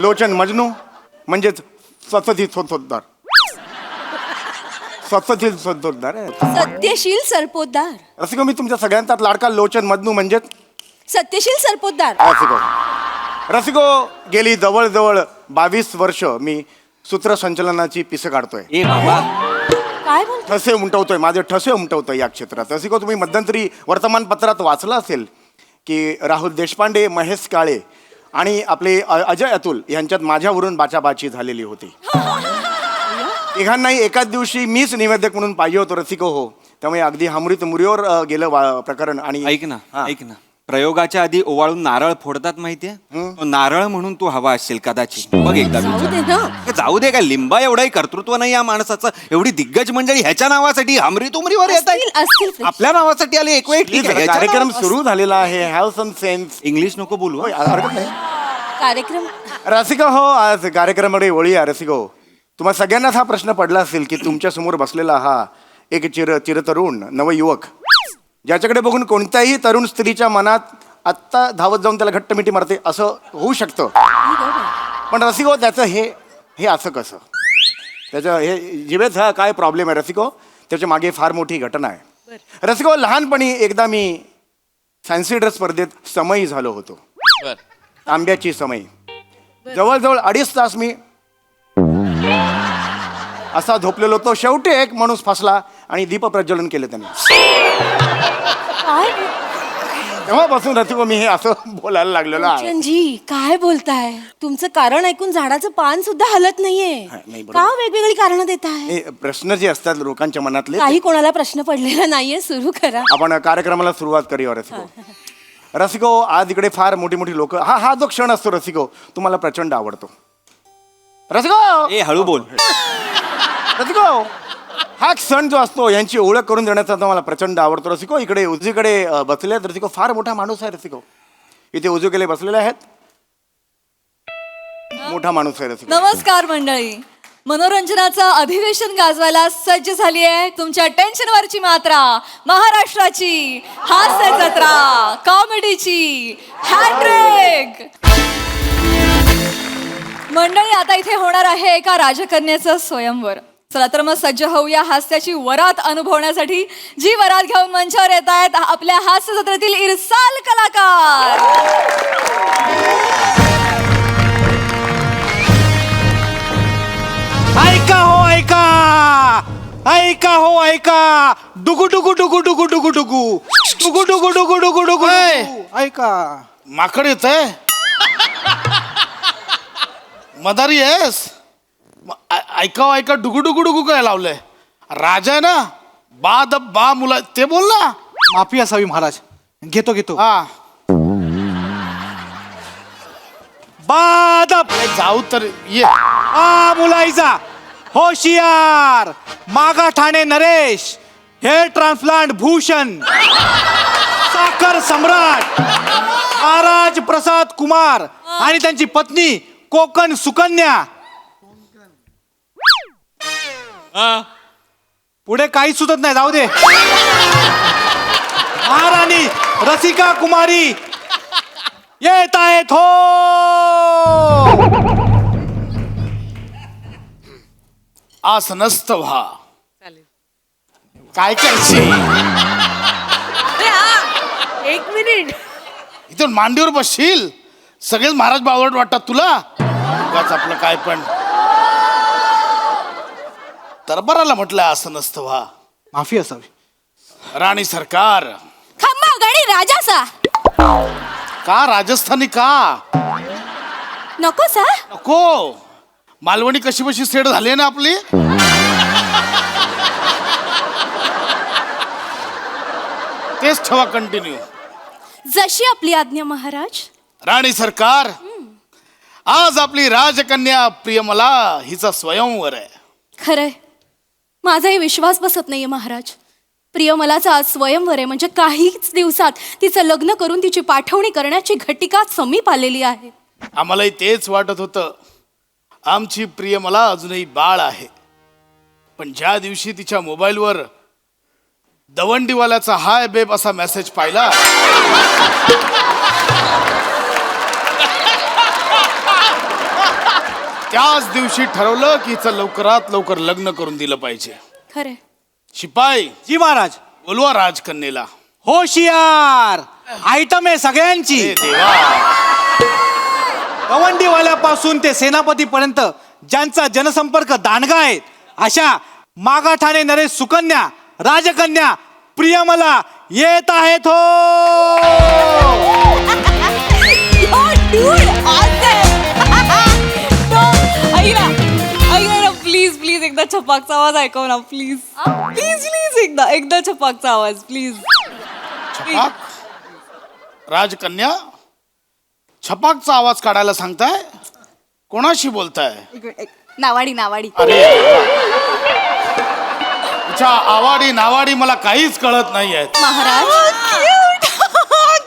लोचन मजनू म्हणजेच सत्यशील सरपोतदार. सत्यशील सरपोतदार सत्यशील सरपोतदार. रसिको, मी तुमच्या सगळ्यांचाच लाडका लोचन मजनू म्हणजेच सत्यशील सरपोतदार. रसिको, गेली जवळजवळ 22 वर्ष मी सूत्रसंचलनाची पिसं काढतोय. ए बाबा, काय बोलतो? ठसे उमटवतोय, माझे ठसे उमटवतोय या क्षेत्रात. रसिको, तुम्ही मध्यंतरी वर्तमानपत्रात वाचलं असेल की राहुल देशपांडे, महेश काळे आणि आपले अजय अतुल यांच्यात माझ्यावरून बाचाबाची झालेली होती. तिघांनाही एकाच दिवशी मीच निवेदक म्हणून पाहिजे होतो रसिको. हो, त्यामुळे अगदी हमरीत मुरीवर गेलं प्रकरण. आणि ऐक ना, ऐक ना, प्रयोगाच्या आधी ओवाळून नारळ फोडतात माहितीये? तो नारळ म्हणून तू हवा असशील कदाचित. बघ एकदा जाऊ विचार. दे ना. जाऊ दे, काय लिंबा एवढंही कर्तृत्व नाही या माणसाचं. एवढी दिग्गज मंडळी ह्याच्या नावासाठी हमरी तुमरीवर येत असतील, आहे. आपल्या नावासाठी आले एक वेळ, ठीक आहे. कार्यक्रम सुरू झालेला आहे. Have some sense. इंग्लिश नको बोलू हं. हरकत नाही. कार्यक्रम. रसिको हो, आज कार्यक्रमाकडे वळी आहे. रसिको, तुम्हाला सगळ्यांनाच हा प्रश्न पडला असेल की तुमच्या समोर बसलेला हा एक चिरतरुण नवयुवक, ज्याच्याकडे बघून कोणत्याही तरुण स्त्रीच्या मनात आत्ता धावत जाऊन त्याला घट्ट मिठी मारते असं होऊ शकतं. पण रसिको, त्याचं हे असं कसं? त्याचं हे जिभेचा काय प्रॉब्लेम आहे रसिको? त्याच्या मागे फार मोठी घटना आहे. रसिको, लहानपणी एकदा मी फॅन्सी ड्रेस स्पर्धेत समयी झालो होतो. तांब्याची समयी. जवळजवळ 2.5 तास मी असा झोपलेलो होतो. शेवटी एक माणूस फसला आणि दीप प्रज्वलन केलं त्याने. काय तेव्हापासून रसिको मी हे असं बोलायला लागलेलो आहे. लोचनजी, काय बोलताय? तुमचं कारण ऐकून झाडाचं पान सुद्धा हलत नाहीये. नाही, बरोबर. का वेगवेगळी कारण देताय? हे प्रश्न जे असतात लोकांच्या मनातले, काही कोणाला प्रश्न पडलेला नाहीये. सुरू करा. आपण कार्यक्रमाला सुरुवात करूया रसिको. रसिको, आज इकडे फार मोठी मोठी लोक, हा जो क्षण असतो रसिको, तुम्हाला प्रचंड आवडतो. रसिको, ए हळू बोल. रसिको, हा क्षण जो असतो यांची ओळख करून देण्याचा तो मला प्रचंड आवडतो रसिको. इकडे उजवीकडे बसले आहेत रसिको, फार मोठा माणूस आहे रसिको. इथे उजवीकडे बसलेले आहेत, मोठा माणूस आहे रसिको. नमस्कार मंडळी, मनोरंजनाचं अधिवेशन गाजवायला सज्ज झाली आहे तुमच्या टेन्शनवरची मात्रा, महाराष्ट्राची हास्य जत्रा, कॉमेडीची हॅट्रिक. मंडळी, आता इथे होणार आहे एका राजकन्याचं स्वयंवर. चला तर मग सज्ज होऊया हास्याची वरात अनुभवण्यासाठी. जी वरात घेऊन मंचावर येत आहेत आपल्या हास्य जत्रेतील इरसाल कलाकार. ऐका हो, ऐका ऐका हो, ऐका. डुगु डुगु डुगु डुगु डुगु डुगु डुगु डुगु डुगु डुगु डुगु. ऐका, माकड येत आहे. मदारी आहेस? ऐका ऐका, डुगु डुगु डुगु काय लावलंय? राजा आहे ना, बा मुला ते बोल ना. माफी असावी महाराज. घेतो घेतो. हा, बादप जाऊ तर ये. आ मुलाईचा होशियार, मागा ठाणे नरेश, हेअर ट्रान्सप्लांट भूषण, साखर सम्राट महाराज प्रसाद कुमार आणि त्यांची पत्नी कोकण सुकन्या. पुढे काही सुचत नाही, जाऊ दे. महाराणी रसिका कुमारी येत आहेत हो. आसनस्थ व्हा. काय करशील? एक मिनिट. इथून मांडीवर बसशील. सगळेच महाराज बावळट वाटतात तुला. उगाच आपलं काय पण. दरबाराला म्हटलं आसनस्थ व्हा. माफी असावी. राणी सरकार. खम्मा गडी राजासा. का राजस्थानी का नको सा. नको? मालवणी कशी बशी सेट झाली ना आपली. तेच ठेवा कंटिन्यू. जशी आपली आज्ञा महाराज. राणी सरकार, आज आपली राजकन्या प्रियमला हिचा स्वयंवर आहे. खरंय, माझाही विश्वास बसत नाहीये महाराज. प्रियमलाचा आज स्वयंवर आहे म्हणजे काहीच दिवसात तिचं लग्न करून तिची पाठवणी करण्याची घटिका समीप आलेली आहे. आम्हालाही तेच वाटत होतं. आमची प्रियमला अजूनही बाळ आहे. पण ज्या दिवशी तिच्या मोबाईलवर दवंडीवाल्याचा हाय बेब असा मेसेज पाहिला, त्याच दिवशी ठरवलं की हिचं लवकरात लवकर लग्न करून दिलं पाहिजे. खरे शिपाई जी महाराज. बोलवा राजकन्येला. होशियार आयटम आहे सगळ्यांची. हे देवा. गवंडीवाल्यापासून ते सेनापतीपर्यंत ज्यांचा जनसंपर्क दांडगा आहे अशा मागाठाणे नरेश सुकन्या राजकन्या प्रियमला येत आहेत हो. प्लीज प्लीज एकदा छपाकचा आवाज ऐकव ना प्लीज प्लीज प्लीज एकदा छपाकचा आवाज प्लीज. छपाक. राजकन्या छपाकचा आवाज काढायला सांगताय. कोणाशी बोलताय? नावाडी नावाडी. अरे तुझ्या आवाडी नावाडी मला काहीच कळत नाही आहेत. महाराज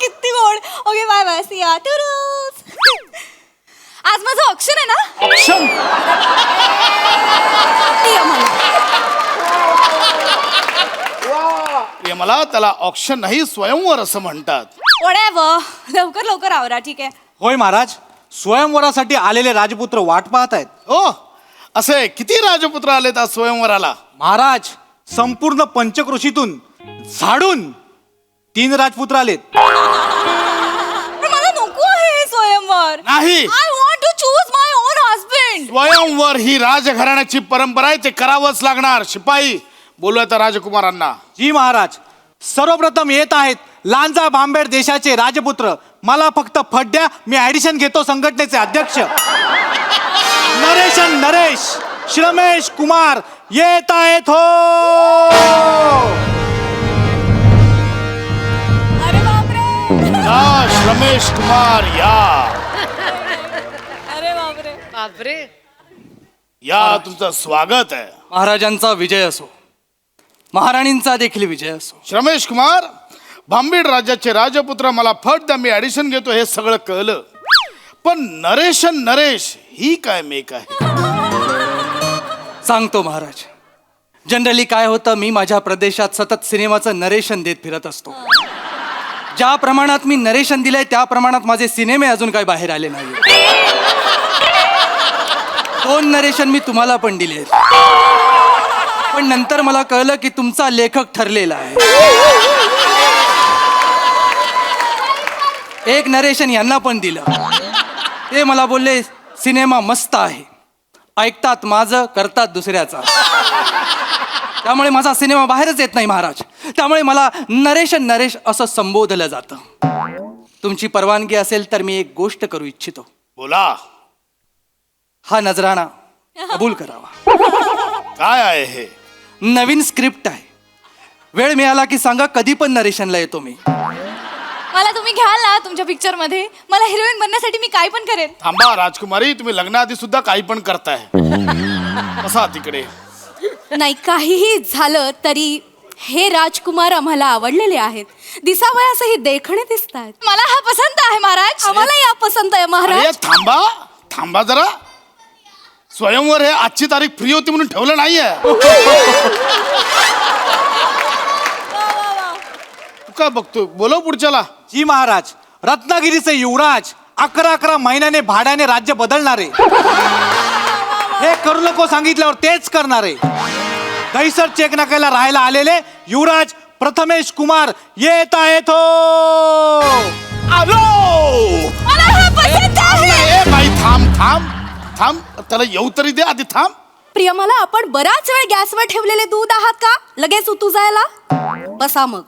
किती गोड. ओके बाय बाय सी या टुरूस. आज माझं ऑप्शन आहे ना. ऑप्शन. मला त्याला ऑप्शन नाही स्वयंवर असं म्हणतात. लवकर लवकर आवरा ठीक आहे. होय महाराज. स्वयंवरासाठी आलेले राजपुत्र वाट पाहत आहेत. हो असे किती राजपुत्र आलेत आज स्वयंवराला? महाराज संपूर्ण पंचक्रोशीतून झाडून 3 राजपुत्र आलेत. पण मला नको आहे स्वयंवर. नाही. I want to choose my own husband. स्वयंवर ही राजघराण्याची परंपरा आहे. ते करावंच लागणार. शिपाई बोलूया त्या राजकुमारांना. जी महाराज. सर्वप्रथम येत आहेत लांजा बांबेड देशाचे राजपुत्र. मला फक्त फड्या. मी ऍडिशन घेतो संघटनेचे अध्यक्ष नरेशन नरेश श्रमेश कुमार येत आहेत हो. अरे बापरे. या श्रमेश कुमार या. अरे बापरे. या तुमचं स्वागत आहे. महाराजांचा विजय असो, महाराणींचा देखील विजय असो. श्रमेश कुमार भांबीड राज्याचे राजपुत्र. मला फट द्या मी ऍडिशन घेतो हे सगळं कळलं. पण नरेशन नरेश ही काय मेक आहे? सांगतो महाराज. जनरली काय होतं, मी माझ्या प्रदेशात सतत सिनेमाचं नरेशन देत फिरत असतो. ज्या प्रमाणात मी नरेशन दिलंय त्या प्रमाणात माझे सिनेमे अजून काय बाहेर आले नाही. 2 नरेशन मी तुम्हाला पण दिले. पण नंतर मला कळलं की तुमचा लेखक ठरलेला आहे. एक नरेशन यांना पण दिलं. ते मला बोलले सिनेमा मस्त आहे. ऐकतात माझं, करतात दुसऱ्याचा. त्यामुळे माझा सिनेमा बाहेरच येत नाही महाराज. त्यामुळे मला नरेशन नरेश असं संबोधलं जातं. तुमची परवानगी असेल तर मी एक गोष्ट करू इच्छितो. बोला. हा नजराणा कबूल करावा. काय आहे हे? नवीन स्क्रिप्ट आहे. वेळ मिळाला की सांगा, कधी पण नरेशनला येतो मी. मला तुम्ही घ्याल ना तुमच्या पिक्चर मध्ये. मला हिरोईन बनण्यासाठी मी काय पण करेन. थांबा राजकुमारी. तुम्ही लग्नाआधी सुद्धा काही पण करताय. कसा तिकडे? नाही काहीही झालं तरी हे राजकुमार आम्हाला आवडलेले आहेत. दिसावयासही देखणे दिसत आहेत. मला हा पसंत आहे महाराज. आम्हाला या पसंत आहे अरे महाराज. थांबा थांबा जरा. स्वयंवर हे आजची तारीख फ्री होती म्हणून ठेवलं नाहीये. तू काय बघतो? बोलव पुढच्याला. जी महाराज. रत्नागिरीचे युवराज 11 महिन्याने भाड्याने राज्य बदलणारे. हे करू नको सांगितल्यावर तेच करणारे. दहीसर चेक नाक्याला राहायला आलेले युवराज प्रथमेश कुमार येत आहेत हो. आलो. मला हा पसंत आहे. ए बाई थांब थांब थांब. त्याला येऊ तरी दे आधी. थांब. प्रियमला आपण बराच वेळ गॅसवर ठेवलेले दूध आहात का लगेच उतू जायला? बसा मग.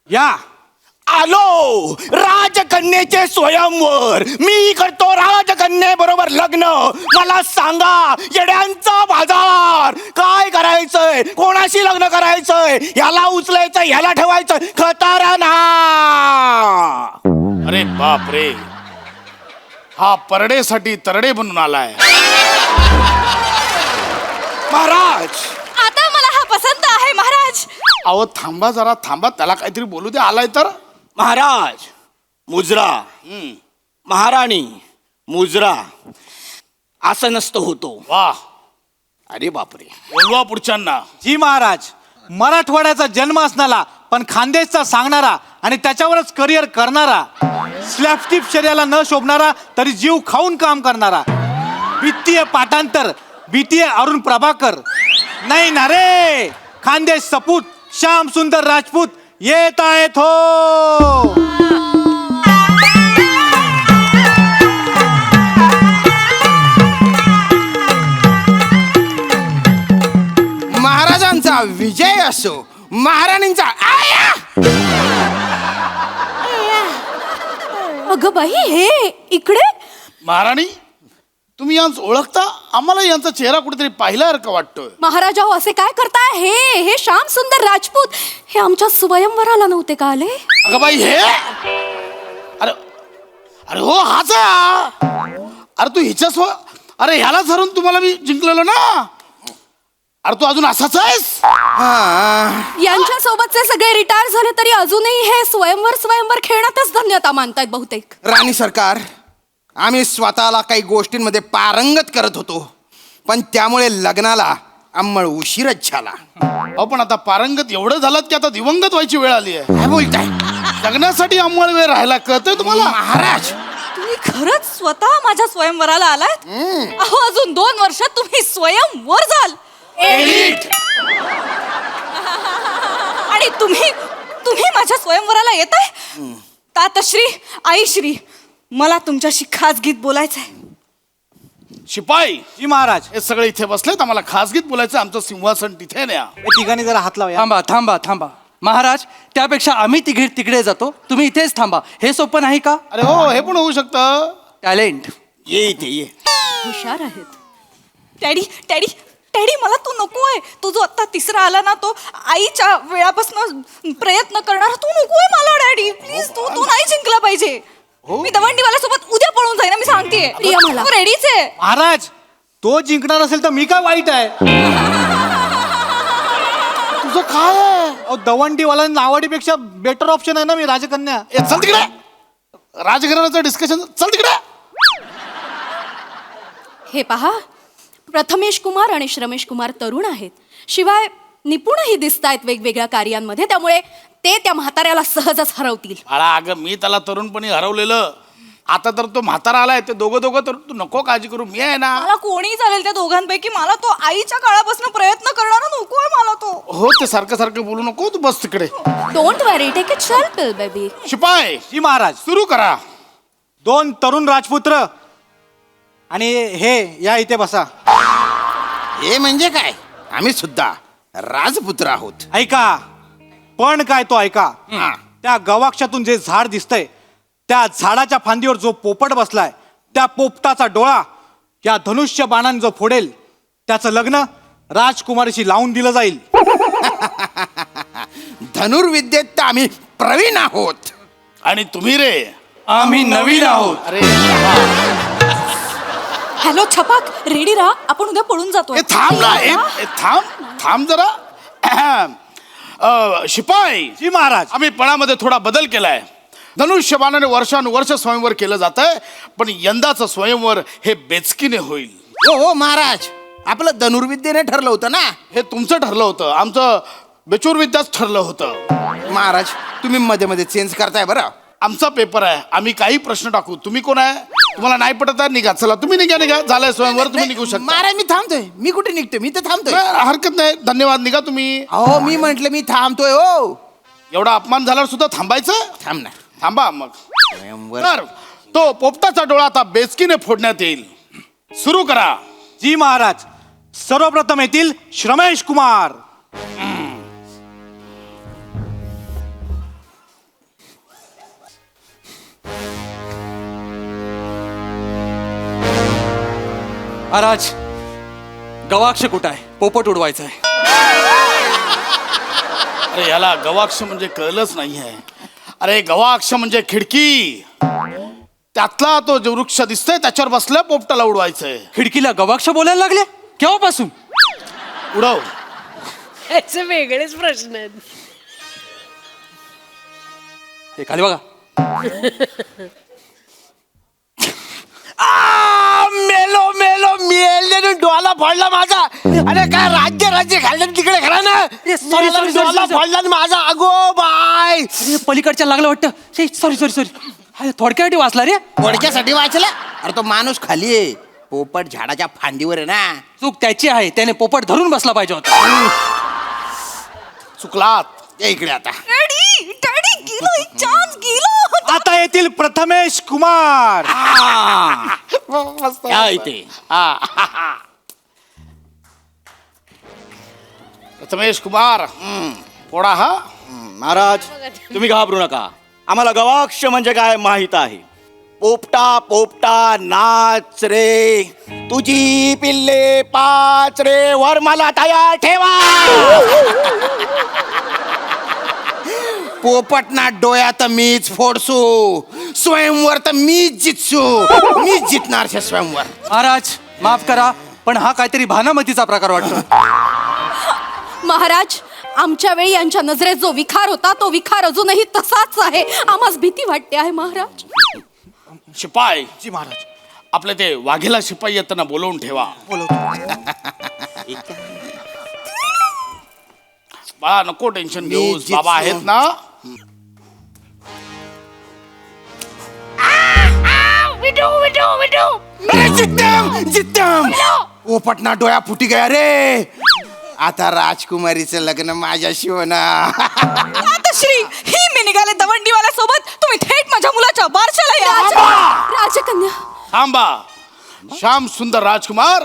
या. आलो. राजकन्येचे स्वयंवर. मी करतो राजकन्ये बरोबर लग्न. मला सांगा येड्यांचा बाजार. काय करायचंय? कोणाशी लग्न करायचंय? ह्याला उचलायचं, ह्याला ठेवायचं. खतरनाक. अरे बाप रे. हा परडेसाठी तरडे बनून आलाय. महाराज. आता मला हा पसंत आहे महाराज. अहो थांबा जरा थांबा. त्याला काहीतरी बोलू दे. आलाय तर. महाराज मुजरा. महाराणी मुजरा असं नसतं होतो. वा. अरे बापरे. बोलवा पुढच्यांना. जी महाराज. मराठवाड्याचा जन्म असणारा पण खानदेशचा सांगणारा आणि त्याच्यावरच करिअर करणारा. स्लॅपस्टिक शर्याला न शोभणारा तरी जीव खाऊन काम करणारा. वित्तीय पाठांतर भीतीय अरुण प्रभाकर. नाही ना रे, खानदेश सपूत श्याम सुंदर राजपूत येत आहेत हो. महाराजांचा विजय असो, महाराणींचा आया! अगं बाई हे इकडे. महाराणी, तुम्ही यांचं ओळखता? आम्हाला यांचा चेहरा कुठेतरी पाहिल्यासारखं वाटतोय. महाराजा हो असे काय करताय? हे श्याम सुंदर राजपूत हे आमच्या स्वयंवराला नव्हते का आले? अगं बाई हे, अरे अरे हो हाच आहे हा. अरे तू हिच्या अरे ह्यालाच हरून तुम्हाला मी जिंकलेलो ना. अरे तू अजून असाच आहेस? यांच्या सोबतचे सगळे रिटायर झाले तरी अजूनही हे स्वयंवर खेळण्यातच धन्यता मानतायत बहुतेक. राणी सरकार, आम्ही स्वतःला काही गोष्टींमध्ये पारंगत करत होतो, पण त्यामुळे लग्नाला अंमळ उशीरच झाला. अहो पण आता पारंगत एवढं झालं की आता दिवंगत व्हायची वेळ आली आहे. काय बोलताय लग्नासाठी अंमळ वेळ राहायला कळतंय तुम्हाला? महाराज? तुम्ही खरंच स्वतः माझ्या स्वयंवराला आलात? अहो अजून 2 वर्षात तुम्ही स्वयंवर जाल. आणि तुम्ही माझ्या स्वयंवराला येताय? तातश्री, आईश्री, मला तुमच्याशी खासगीत बोलायचंय. शिपाई, जी महाराज. हे सगळे इथे बसलेत, आम्हाला खासगीत बोलायचं. आमचं सिंहासन तिथे न्या. हे तिघांनी जरा हात लावा. थांबा थांबा थांबा महाराज, त्यापेक्षा आम्ही तिकडे जातो, तुम्ही इथेच थांबा. हे सोपं नाही का? अरे हो, हे पण होऊ शकतं. टॅलेंट. ये इथे ये. हुशार आहेत. डॅडी डॅडी डॅडी, मला तू नकोय. तो जो आता तिसरा आला ना, तो आईच्या वेळापासून प्रयत्न करणारा, तू नकोय मला डॅडी. प्लीज, तू नाही जिंकला पाहिजे. मी दवंडीवाल्यासोबत उद्या पळून जाईन, मी सांगतेय. प्रिया मला. तू रेडीच आहे. महाराज, तो जिंकणार असेल तर मी काय वाईट आहे? तुझं काय आहे? अहो, दवंडीवाला नावाडीपेक्षा बेटर ऑप्शन आहे ना मी राजकन्या. ए, चल तिकडे. राजघराण्याचं डिस्कशन चल तिकडे. हे पहा, प्रथमेश कुमार आणि श्रमेश कुमार तरुण आहेत, शिवाय निपुणही दिसत आहेत वेगवेगळ्या कार्यांमध्ये, त्यामुळे ते त्या म्हाताऱ्याला सहजच हरवतील. बाळा, अगं मी त्याला तरुणपणी हरवलेलं. आता तर तो म्हातारा आलाय. ते दोघं तर तू नको काळजी करू, मी आहे ना. मला कोणी चालेल त्या दोघांपैकी. मला तो आईच्या काळापासून प्रयत्न करणारा नकोय मला तो. हो, ते सारखं सारखं बोलू नको. तू बस तिकडे. Don't worry, take it short baby. शिपाई, जी महाराज. सुरू करा. 2 तरुण राजपुत्र आणि हे या इथे बसा. हे म्हणजे काय? आम्ही सुद्धा राजपुत्र आहोत. ऐका, पण काय तो ऐका. त्या गवाक्षातून जे झाड दिसतंय, त्या झाडाच्या फांदीवर जो पोपट बसलाय, त्या पोपटाचा डोळा या धनुष्य बाणाने जो फोडेल, त्याचं लग्न राजकुमारीशी लावून दिलं जाईल. धनुर्विद्येत तर आम्ही प्रवीण आहोत. आणि तुम्ही रे? आम्ही नवीन आहोत. अरे हॅलो छपाक, रेडी राहा, आपण उद्या पळून जातो. ए, थांब ना. थांब जरा. शिपाई, जी महाराज. आम्ही पणामध्ये थोडा बदल केलाय. धनुष्यबाणाने वर्षानुवर्ष स्वयंवर केलं जात आहे, पण यंदाचं स्वयंवर हे बेचकीने होईल. हो महाराज, आपलं धनुर्विद्येने ठरलं होतं ना. हे तुमचं ठरलं होतं, आमचं बेचूरविद्याच ठरलं होतं. महाराज, तुम्ही मध्ये मध्ये चेंज करताय बरं. आमचा पेपर आहे, आम्ही काही प्रश्न टाकू. तुम्ही कोण आहे? तुम्हाला नाही पटत आहे, निघा. चला तुम्ही निघा. झालंय स्वयंवर, तुम्ही निघू शकता. महाराज, मी थांबतोय. मी कुठे निघतोय? मी तर थांबतोय. हरकत नाही, धन्यवाद. निघा तुम्ही. अहो, मी म्हंटल मी थांबतोय. हो, एवढा अपमान झाल्यावर सुद्धा थांबायचं? थांब ना. थांबा मग. स्वयंवर. तर तो पोपटाचा डोळा आता बेचकीने फोडण्यात येईल. सुरू करा. जी महाराज. सर्वप्रथम येतील श्रमेश कुमार. महाराज, गवाक्ष कुठं आहे? पोपट उडवायचा आहे. अरे याला गवाक्ष म्हणजे कळलंच नाही आहे. अरे गवाक्ष म्हणजे खिडकी. त्यातला तो जो वृक्ष दिसतोय त्याच्यावर बसल्या पोपटाला उडवायचंय. खिडकीला गवाक्ष बोलायला लागले केव्हापासून? उडव. याचे वेगळेच प्रश्न आहेत. हे खाली बघा. मेलो डोला फोडला माझा. अरे काय राज्य खाल्लं तिकडे खरा ना. sorry, डोला फोडला ना माझा. अगो बाय, अरे पलीकडच्या लागलं वाटतं. सॉरी. थोडक्यासाठी वाचला रे. थोडक्यासाठी वाचला. अरे तो माणूस खाली आहे, पोपट झाडाच्या फांदीवर आहे ना. चूक त्याची आहे, त्याने पोपट धरून बसला पाहिजे होता. चुकलात. ये इकडे आता. डॅडी डॅडी गेलो चान्स गेलो. आता येतील प्रथमेश कुमार. या इथे. प्रथमेश कुमार कोणा हा? महाराज तुम्ही घाबरू नका, आम्हाला गवाक्ष म्हणजे काय माहित आहे. पोपटा पोपटा नाच रे, तुझी पिल्ले पाच रे, वर मला तयार ठेवा. पोपट ना डोळ्यात मीच फोडसू, स्वयंवर तर मीच जितसू, मीच जितणार शे स्वयंवर. महाराज माफ करा, पण हा काहीतरी भानामतीचा प्रकार वाटतो. महाराज, आमच्या वेळी यांच्या नजरेत जो विखार होता तो विखार अजूनही तसाच आहे. आम्हाला भीती वाटते आहे महाराज. शिपाई. जी महाराज. आपले ते वाघेला शिपाई येताना बोलवून ठेवा. बाळा नको टेन्शन घेऊ, जितसू. बाबा आहेत ना. अरे जित्यम पोपट ना डोळ्या फुटी गया रे. आता राजकुमारीचं लग्न माझ्याशी होणार. आता श्री ही मी निघाले दवंडीवाल्या सोबत, तुम्ही थेट माझ्या मुलाच्या बारशाला या. राजकन्या, थांबा. श्याम सुंदर राजकुमार,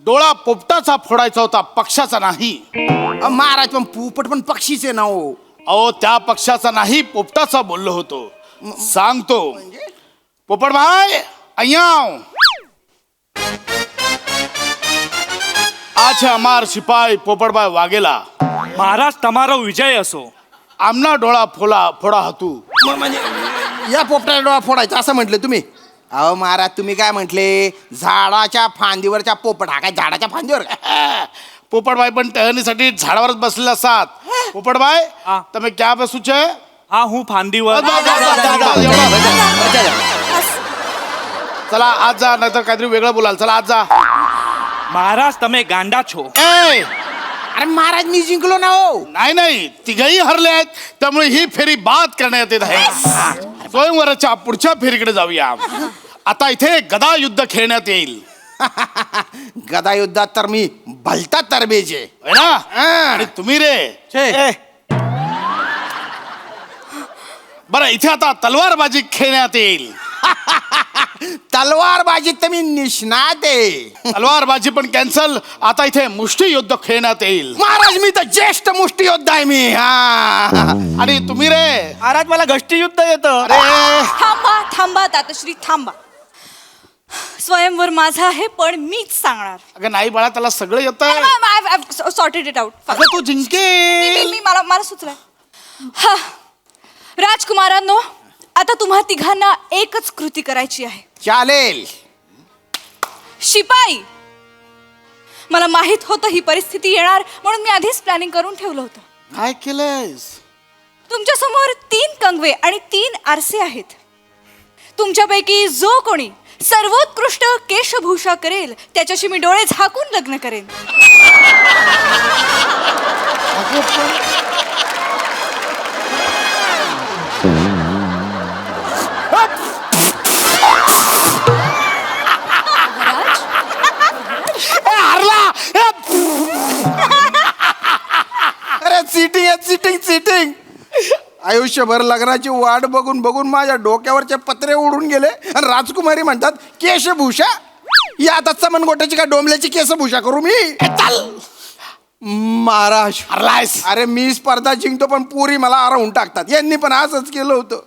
डोळा पोपटाचा फोडायचा होता, पक्षाचा नाही. महाराज पण पोपट पण पक्षीचे ना हो. अहो त्या पक्षाचा नाही, पोपटाचा बोललो होतो. सांगतो पोपट भाई अय्याव. आज है हमार सिपाही पोपट भाई वागेला. महाराज तमारो विजय असो. आमना डोळा फोडा हातू. म्हणजे या पोपटाचा डोळा फोडायचा असं म्हटलं तुम्ही? अहो महाराज तुम्ही काय म्हटले? झाडाच्या फांदीवरच्या पोपट. हा काय झाडाच्या फांदीवर का? पोपटभाई पण टहनीसाठी झाडावरच बसलेले असतात. पोपटभाई तुम्ही क्या बसू छे? हा हूँ फांदीवर. चला आज जा, नाहीतर काहीतरी वेगळं बोलाल. चला आज जा. महाराज तमे गांडा छो. ए अरे महाराज मी जिंकलो ना हो. नाही तिघही हरले आहेत, त्यामुळे ही फेरी बाद करण्यात येत आहे. स्वयंवराच्या पुढच्या फेरीकडे जाऊया. आता इथे गदा युद्ध खेळण्यात येईल. गदा युद्धात तर मी भलता तरबेज आहे. है ना? आणि तुम्ही रे बरं, इथे आता तलवारबाजी खेळण्यात येईल. तलवारबाजीत तर मी निष्णात आहे. तलवारबाजी पण कॅन्सल. आता इथे मुष्टी युद्ध खेळण्यात येईल. महाराज मी तर ज्येष्ठ मुष्टियोद्धा आहे मी. हा. आणि तुम्ही रे? महाराज मला गष्टी युद्ध येतं. अरे थांबा थांबा तातश्री थांबा. स्वयंवर माझा आहे, पण मीच सांगणार. अगं नाही बाळा, त्याला सगळं येतं. Sorted it out. अगं तू जिंके. मला सुचलंय. हा राजकुमारांनो, आता तुम्हा तिघांना एकच कृती करायची आहे. चालेल. शिपाई, मला माहित होतं ही परिस्थिती येणार, म्हणून मी आधीच प्लॅनिंग करून ठेवलं होतं. काय केलंयस? तुमच्या समोर 3 कंगवे आणि 3 आरसे आहेत. तुमच्यापैकी जो कोणी सर्वोत्कृष्ट केशभूषा करेल त्याच्याशी मी डोळे झाकून लग्न करेन. अरे चिटिंग. आयुष्यभर लग्नाची वाट बघून बघून माझ्या डोक्यावरचे पत्रे उडून गेले आणि राजकुमारी म्हणतात केशभूषा. या आता चमनगोट्याची का डोंबल्याची केशभूषा करू मी? महाराज हरलायस. अरे मी स्पर्धा जिंकतो पण पोरी मला हरवून टाकतात. यांनी पण असंच केलं होतं.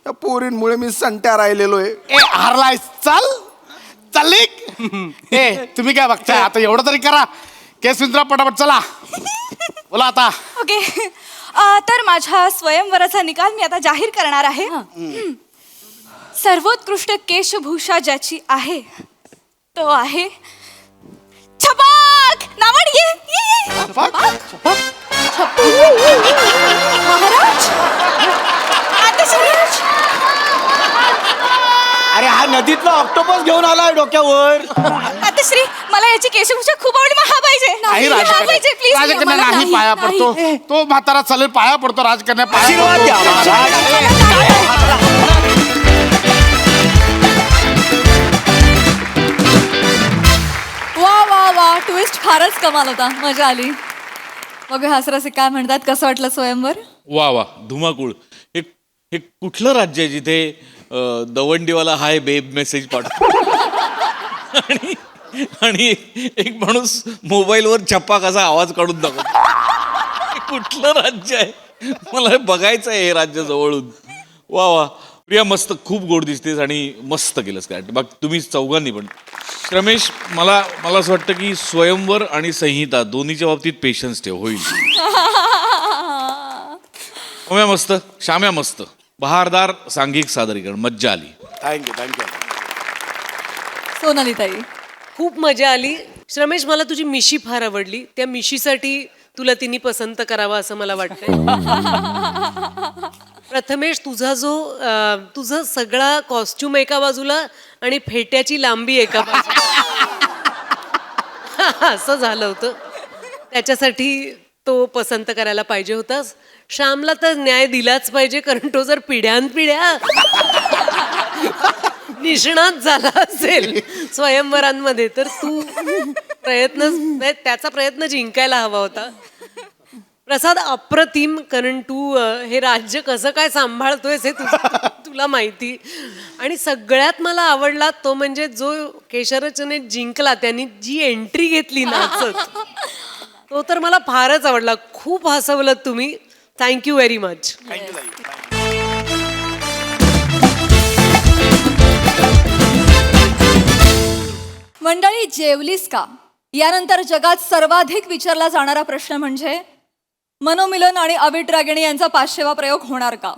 या पोरींमुळे मी संट्या राहिलेलो आहे. ए हरलायस. चल ए तुम्ही काय बघताय? आता एवढं तरी करा. केस विंद्रा पटापट चला. बोला आता. ओके. तर माझ्या स्वयंवराचा निकाल मी आता जाहीर करणार आहे. सर्वोत्कृष्ट केशभूषा ज्याची आहे तो आहे छपाक. नावड ये. महाराज, आताच अरे हा नदीतला ऑक्टोपस घेऊन आलाय डोक्यावर. श्री, मला याची केशभूषा खूप आवडली. मला हा पाहिजे. नाही हा पाहिजे, please. राजकन्या मला नाही, नाही, पाया नाही. पडतो. तो म्हातारा चालेल, पाया पडतो. राजकन्या पाया आशीर्वाद द्या महाराज. ट्विस्ट फारच कमाल होता, मजा आली. बघूया हासरस काय म्हणतात, कसं वाटलं स्वयंवर? वा वा धुमाकूळ. हे हे कुठलं राज्य आहे जिथे दवंडीवाला हाय बेब मेसेज पाठवतो आणि आणि एक माणूस मोबाईलवर छप्पा कसा आवाज काढून दाखवतो. हे कुठलं राज्य आहे? मला हे बघायचं आहे हे राज्य जवळून. वा वा प्रिया, मस्त, खूप गोड दिसतेस आणि मस्त केलंस काय. बघ तुम्ही चौघांनी पण. रमेश, मला असं वाटतं की स्वयंवर आणि संहिता दोन्हीच्या बाबतीत पेशन्स ठेव, होईल. ओम्या मस्त, श्याम्या मस्त, बहारदार सांघिक सादरीकरण, मज्जा आली. थँक्यू. सोनाली ताई. खूप मजा आली. श्रमेश, मला तुझी मिशी फार आवडली. त्या मिशीसाठी तुला तिने पसंत करावा असं मला वाटतंय. प्रथमेश, तुझं सगळा कॉस्ट्युम एका बाजूला आणि फेट्याची लांबी एका बाजूला असं झालं होतं. त्याच्यासाठी तो पसंत करायला पाहिजे होतास. श्यामला तर न्याय दिलाच पाहिजे, कारण तो जर पिढ्यानपिढ्या निष्णात झाला असेल स्वयंवरांमध्ये तर तू त्याचा प्रयत्न जिंकायला हवा होता. प्रसाद, अप्रतिम, कारण तू हे राज्य कसं काय सांभाळतोयस हे तुला माहिती. आणि सगळ्यात मला आवडला तो म्हणजे जो केशरचने जिंकला, त्यांनी जी एंट्री घेतली नाचत, तो तर मला फारच आवडला. खूप हसवलं तुम्ही. Thank you very much. मंडळी, जेवलीस का? यानंतर जगात सर्वाधिक विचारला जाणारा प्रश्न म्हणजे मनोमिलन आणि अविट रागिणी यांचा 500वा प्रयोग होणार का?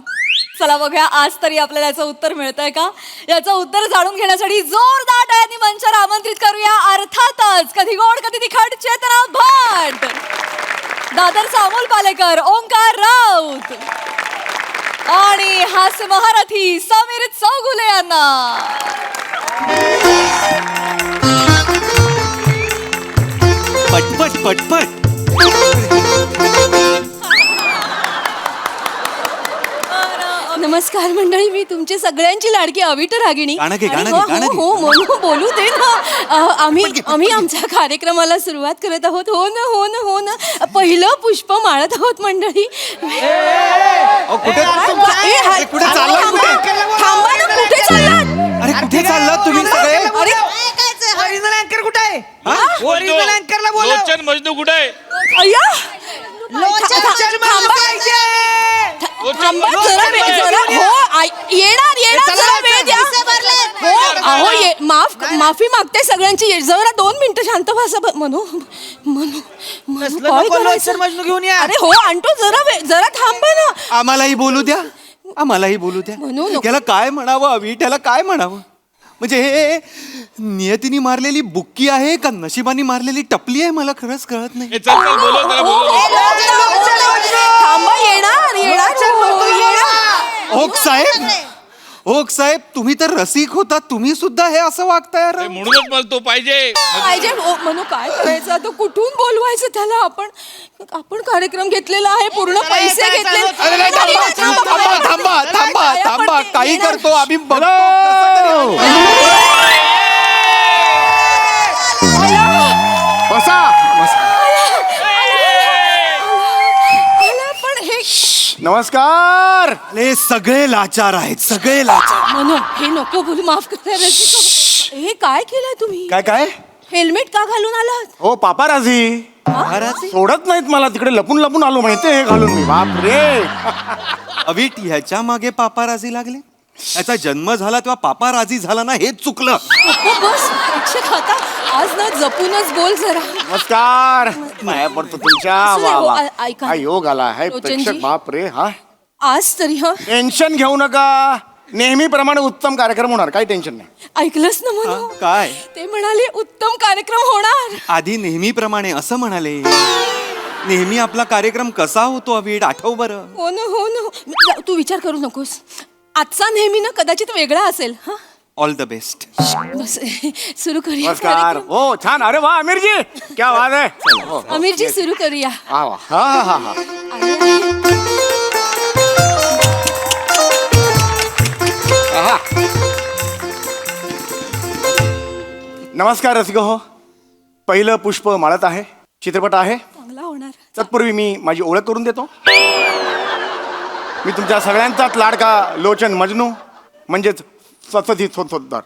चला बघूया आज तरी आपल्याला याचं उत्तर मिळतंय का. याचं उत्तर जाणून घेण्यासाठी जोरदार टाळ्यांनी मंचावर आमंत्रित करूया अर्थातच कधी गोड कधी तिखट चेतना भट, दादरचा अमोल पालेकर, ओंकार राऊत आणि हास्य महारथी समीर चौगुले यांना. पटपट पटपट. नमस्कार मंडळी, मी तुमची सगळ्यांची लाडकी अविट रागिणी. गाणं घे, आणि गाणं घे, गाणं घे. हो म्हणून बोलू दे ना. आम्ही आमच्या कार्यक्रमाला सुरुवात करत आहोत. हो ना. पहिलं पुष्प माळत आहोत मंडळी. कुठे चाललात? थांबा ना, कुठे चाललात? अरे कुठे चाललात तुम्ही सगळे? ओरिजिनल अँकर कुठे आहे? ओरिजिनल अँकरला बोला. लोचन मजनू कुठे आहे? अय्या थांबा जरा येणार जरा वेळ द्या. अहो माफी मागते सगळ्यांची. जरा 2 मिनिटं शांत व्हा. म्हणू काय करायचं? घेऊन या. अरे हो आणतो, जरा थांबा ना. आम्हालाही बोलू द्या. म्हणू नको. त्याला काय म्हणावं अवी, त्याला काय म्हणावं? म्हणजे हे नियतीने मारलेली बुक्की आहे का नशिबाने मारलेली टपली आहे, मला खरंच कळत नाही. थांबा, येणार. ओक साहेब, तुम्ही तर रसिक होता, तुम्ही सुद्धा हे असं वागताय यार. म्हणूनच मला तो पाहिजे. म्हणू काय करायचं आता? कुठून बोलवायचं त्याला? आपण कार्यक्रम घेतलेला आहे, पूर्ण पैसे घेतले. थांबा, काही करतो आम्ही बघतो. नमस्कार. अरे सगळे लाचार आहेत, सगळे लाचार. म्हणू हे नको बोलू, माफ करा रसिको. हे काय केलंय तुम्ही? काय हेल्मेट का घालून आलात? हो पापाराझी सोडत नाहीत मला. तिकडे लपून आलो माहितीये हे घालून मी. बापरे. अवीट, ह्याच्या मागे पापाराजी लागले? याचा जन्म झाला तेव्हा पापाराजी झाला ना, हेच चुकलं. बस प्रेक्षक आता आज ना जपूनच बोल जरा. नमस्कार. पाया पडतो तुमच्या. असू दे, वा हो, वा. ऐका. हा योग आला आहे लोचनजी. प्रेक्षक. बापरे. हा आज तरी टेन्शन घेऊ नका, नेहमीप्रमाणे उत्तम कार्यक्रम होणार, काही टेन्शन नाही. ऐकलंस ना म्हणू? काय? ते म्हणाले उत्तम कार्यक्रम होणार. आधी नेहमीप्रमाणे असं म्हणाले. नेहमी आपला कार्यक्रम कसा होतो अवीट, आठव बरं. हो ना. तू विचार करू नकोस. आजचा नेहमी ना कदाचित वेगळा असेल. हा ऑल द बेस्ट. बस सुरू करूया नमस्कार. कार्यक्रम. हो छान. अरे वा अमीरजी, क्या बात आहे. हो, हो. अमीरजी सुरू करूया. हा. नमस्कार रसिको हो. पहिलं पुष्प माळत आहे चित्रपट आहे. चांगला होणार. तत्पूर्वी मी माझी ओळख करून देतो. मी तुमच्या सगळ्यांचाच लाडका लोचन मजनू म्हणजेच सत्सोद्धार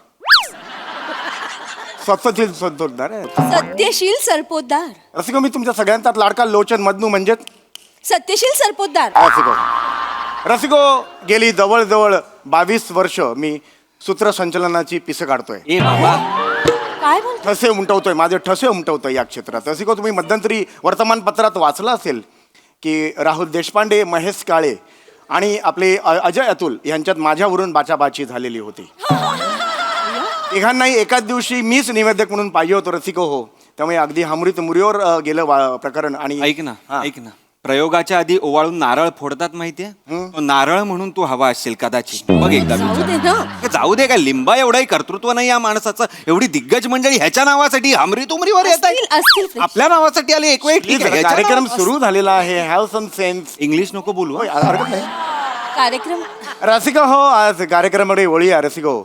सत्यशील सरपोतदार. रसिको मी तुमच्या सगळ्यांचाच लाडका लोचन मजनू म्हणजेच सत्यशील सरपोतदार. रसिको गेली जवळजवळ 22 वर्ष मी सूत्रसंचलनाची पिसं काढतोय. ए बाबा, काय बोल ठसे उमटवतोय, माझे ठसे उमटवतोय या क्षेत्रात. रसिको तुम्ही मध्यंतरी वर्तमानपत्रात वाचलं असेल की राहुल देशपांडे, महेश काळे आणि आपले अजय अतुल यांच्यात माझ्यावरून बाचाबाची झालेली होती. तिघांनाही एकाच दिवशी मीच निवेदक म्हणून पाहिजे होतो रसिको हो. त्यामुळे अगदी हमरीत मुरीवर गेलं प्रकरण. आणि ऐक ना हा. ऐक ना, प्रयोगाच्या आधी ओवाळून नारळ फोडतात माहितीये. तो नारळ म्हणून तू हवा असशील कदाचित. बघ एकदा जाऊ विचार. दे ना. जाऊ दे, काय लिंबा एवढाही कर्तृत्व नाही या माणसाचं. एवढी दिग्गज मंडळी ह्याच्या नावासाठी हमरी तुमरीवर येत असतील प्रेक्षक. आपल्या नावासाठी आले एक वेळ. ठीक आहे, कार्यक्रम सुरू झालेला आहे. Have some sense. इंग्लिश नको बोलू हं. हरकत नाही. कार्यक्रम रसिको हो, आज कार्यक्रमाकडे वळी आहे. रसिको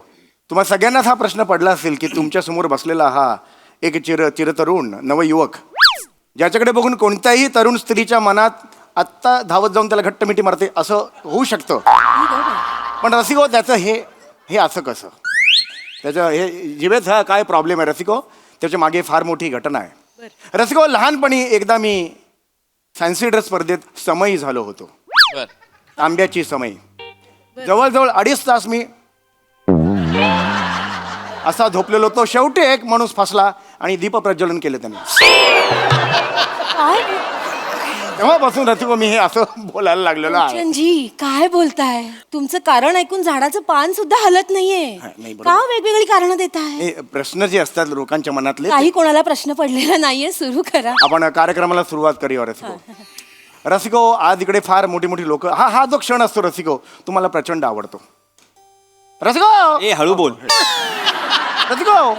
तुम्हाला सगळ्यांनाच हा प्रश्न पडला असेल की तुमच्या समोर बसलेला हा एक चिरतरुण नवयुवक ज्याच्याकडे बघून कोणत्याही तरुण स्त्रीच्या मनात आत्ता धावत जाऊन त्याला घट्ट मिठी मारते असं होऊ शकतं. पण रसिको त्याचं हे असं कसं, त्याचं हे जिभेत हा काय प्रॉब्लेम आहे रसिको, त्याच्या मागे फार मोठी घटना आहे. रसिको लहानपणी एकदा मी फॅन्सी ड्रेस स्पर्धेत समयी झालो होतो. तांब्याची समयी. जवळजवळ 2.5 तास मी असा झोपलेलो होतो. शेवटी एक माणूस फसला आणि दीप प्रज्वलन केलं त्याने. काय तेव्हापासून रसिको मी हे असं बोलायला लागलेलो आहे. लोचनजी काय बोलताय? तुमचं कारण ऐकून झाडाचं पान सुद्धा हलत नाहीये. नाही, बरोबर. का वेगवेगळी कारण देताय? हे प्रश्न जे असतात लोकांच्या मनातले काही कोणाला प्रश्न पडलेला नाहीये. सुरू करा. आपण कार्यक्रमाला सुरुवात करूया रसिको. रसिको आज इकडे फार मोठी मोठी लोक हा जो क्षण असतो रसिको तुम्हाला प्रचंड आवडतो. रसिको ए हळू बोल. रसिको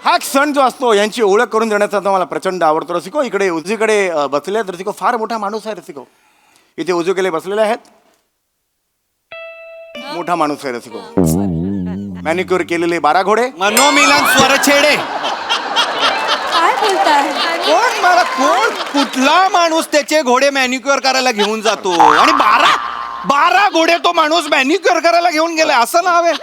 हा क्षण जो असतो यांची ओळख करून देण्याचा तो मला प्रचंड आवडतो. रसिको इकडे उजवीकडे बसले आहेत रसिको. फार मोठा माणूस आहे रसिको. इथे उजवीकडे बसलेले आहेत. मोठा माणूस आहे रसिको. मॅनिक्युअर केलेले 12 घोडे. मनोमिलन स्वरछेडे. काय बोलताय? कोण कुठला माणूस त्याचे घोडे मॅनिक्युअर करायला घेऊन जातो आणि 12 घोडे तो माणूस मॅनिक्युअर करायला घेऊन गेलाय असं नाव आहे.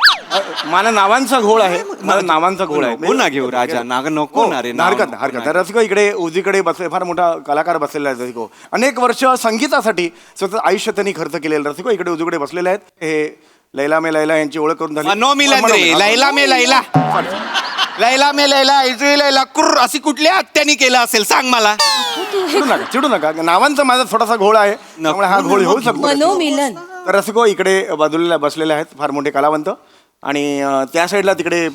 मला नावांचा घोळ आहे. मला नावांचा घोळ आहे. नको ना घेऊ राजा, नको ना रे. हरकत नाही, हरकत नाही. रसिको इकडे उजवीकडे बसले फार मोठा कलाकार बसलेला आहे रसिको. अनेक वर्ष संगीतासाठी स्वतः आयुष्य त्यांनी खर्च केलेलं. रसिको इकडे उजवीकडे बसलेले आहेत. हे लैला मे लैला यांची ओळख करून झाली. मनोमिलन रे. लैला मे लैला. लैला मे लैला, इजवी लैला, कुर्र अशी कुठल्या हत्यानी केलं असेल सांग मला. चिडू नका. नावांचा माझा थोडासा घोळ आहे त्यामुळे हा घोळ होऊ शकतो. मनोमिलन. तर रसिको इकडे बाजूला बसलेले आहेत फार मोठे कलावंत आणि त्या साईडला तिकडे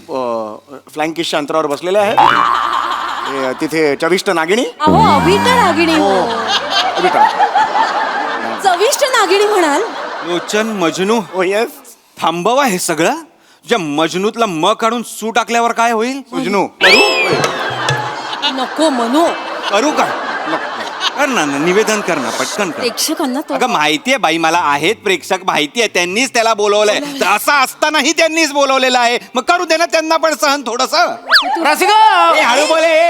फ्लाइंग किसच्या अंतरावर बसलेले आहेत. तिथे चविष्ट नागिणी. अहो अभिष्ट नागिणी. चविष्ट नागिणी म्हणाल? लोचन मजनू. हो येस. थांबवा हे सगळं. तुझ्या मजनूतला म काढून सू टाकल्यावर काय होईल? उजनू. नको म्हणू. करू का? कर ना, निवेदन कर ना, पटकन कर. प्रेक्षकांना तो अगं माहितीये बाई, मला आहेत प्रेक्षक, माहितीये, त्यांनीच त्याला बोलवलंय. तर असं असतानाही त्यांनीच बोलवलेलं आहे, मग करू दे ना त्यांना पण सहन थोडस. हळू बोले.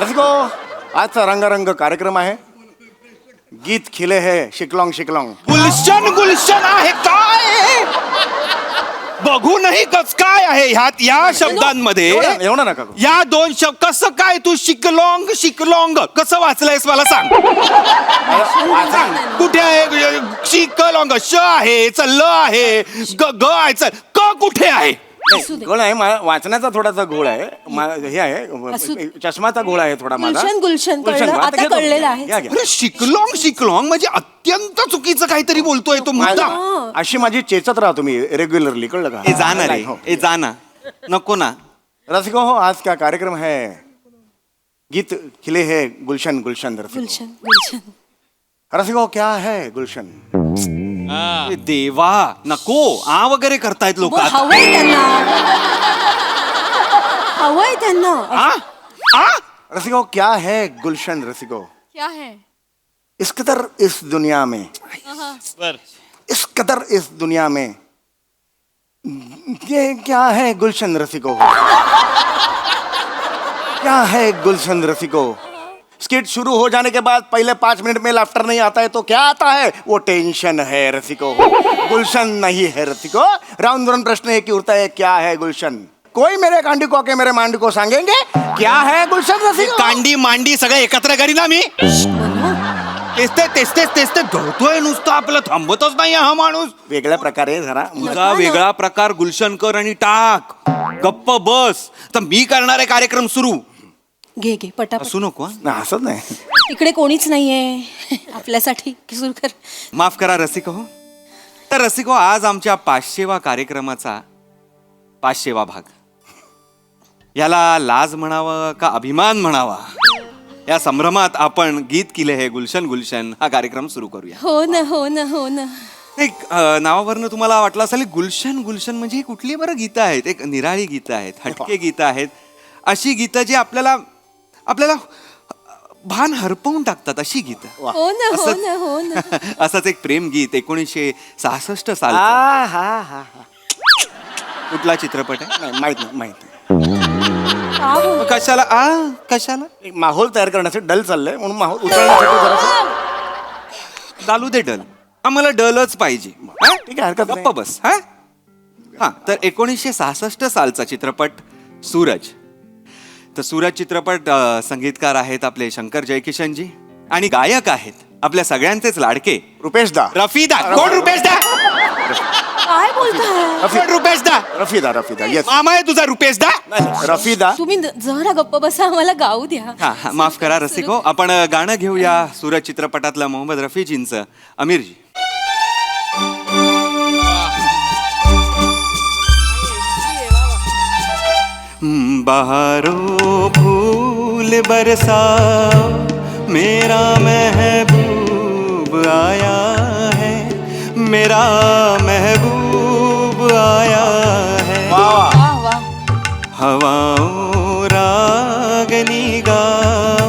रसिको आजचा रंगारंग कार्यक्रम आहे. गीत खिले है शिकलोंग शिकलोंग. गुलशन आहे काय? बघूनही कस काय आहे ह्यात या शब्दांमध्ये. एवढं नका करू. या 2 शब्द कसं काय तू शिकलोंग कसं वाचलंयस मला सांग. कुठे आहे शिकलोंग? श आहे, ल आहे, ग आहे, क कुठे आहे? गोळ आहे वाचण्याचा थोडासा घोळ आहे. हे आहे चष्माचा घोळ आहे थोडा माझा. गुलशन कळलं, आता कळलेलं आहे. अरे शिकलोंग म्हणजे अत्यंत चुकीचं काहीतरी बोलतोय तो मुद्दा. अशी माझी चेचत राहतो मी रेग्युलरली. कळलं का? ए जाना रे, ए जाना. नको ना. रसिको हो आज क्या कार्यक्रम है. गीत खिले है गुलशन गुलशन. गुलशन. रसिको क्या है गुलशन. ए देवा, नको आ वगैरे करतायत लोक. हवंय त्यांना. रसिको क्या है गुलशन. रसिको क्या है? इस कदर इस दुनिया में, इस कदर इस दुनिया में ये क्या है गुलशन. रसिको क्या है गुलशन रसिको? स्किट शुरू हो जाने के बाद पहले 5 मिनट में लाफ्टर नहीं आता है तो क्या आता है? वो टेंशन है रसिको, गुलशन नहीं है रसिको. राउंड राउंड प्रश्न एक ही उठता है, क्या है गुलशन? कोई मेरे कांडी को के मेरे मांडी को सांगेंगे क्या है गुलशन रसिको? कांडी मांडी सगळं एकत्र करी ना मी. तेच धरतोय नुसतं, आपलं थांबतच नाही हा माणूस. वेगळ्या प्रकारे जरा तुझा वेगळा प्रकार गुलशन कर आणि टाक. गप्प बस. तर मी करणार आहे कार्यक्रम सुरू. घे घे पटापट. असू नको. हसत नाही. इकडे कोणीच नाहीये आपल्यासाठी. सुरू कर. माफ करा रसिको. तर रसिको, आज आमच्या 500वा कार्यक्रमाचा 500वा भाग. याला लाज म्हणावं का अभिमान म्हणावा, या संभ्रमात आपण गीत केले हे गुलशन गुलशन हा कार्यक्रम सुरू करूया. हो ना हो ना हो ना. एक नावावरनं तुम्हाला वाटलं असेल गुलशन गुलशन म्हणजे ही कुठली बरं गीतं आहेत? एक निराळी गीतं आहेत, हटके गीतं आहेत, अशी गीतं जी आपल्याला भान हरपवून टाकतात, अशी गीतं. हो ना हो ना हो ना. असंच एक प्रेम गीत 1966 साल. हा. कुठला चित्रपट आहे? नाही माहित नाही माहित नाही. मग कशाला एक माहोल तयार करण्यासाठी डल चाललंय म्हणून माहोल उचलण्यासाठी जरासं. चालू दे डल. आम्हाला डलच पाहिजे. हा? ठीक आहे, हरकत गप्प नाही. बस. हा तर 1966 सालचा चित्रपट सूरज. तर सूरज चित्रपट संगीतकार आहेत आपले शंकर जयकिशनजी आणि गायक आहेत आपल्या सगळ्यांचेच लाडके रुपेशदा. रफीदा. कोण रुपेशदा? काय बोलताय? कोण रुपेशदा? रफीदा येस. मामा आहे तुझा रुपेशदा? रफीदा. तुम्ही जरा गप्प बसा, आम्हाला गाऊ द्या. हा माफ करा रसिको. आपण गाणं घेऊया सूरज चित्रपटातलं मोहम्मद रफीजींचं, अमीरजी. बहारों फूल बरसाओ, मेरा महबूब आया है, मेरा महबूब आया है. वाह वाह. हवाओं रागनी गाओ,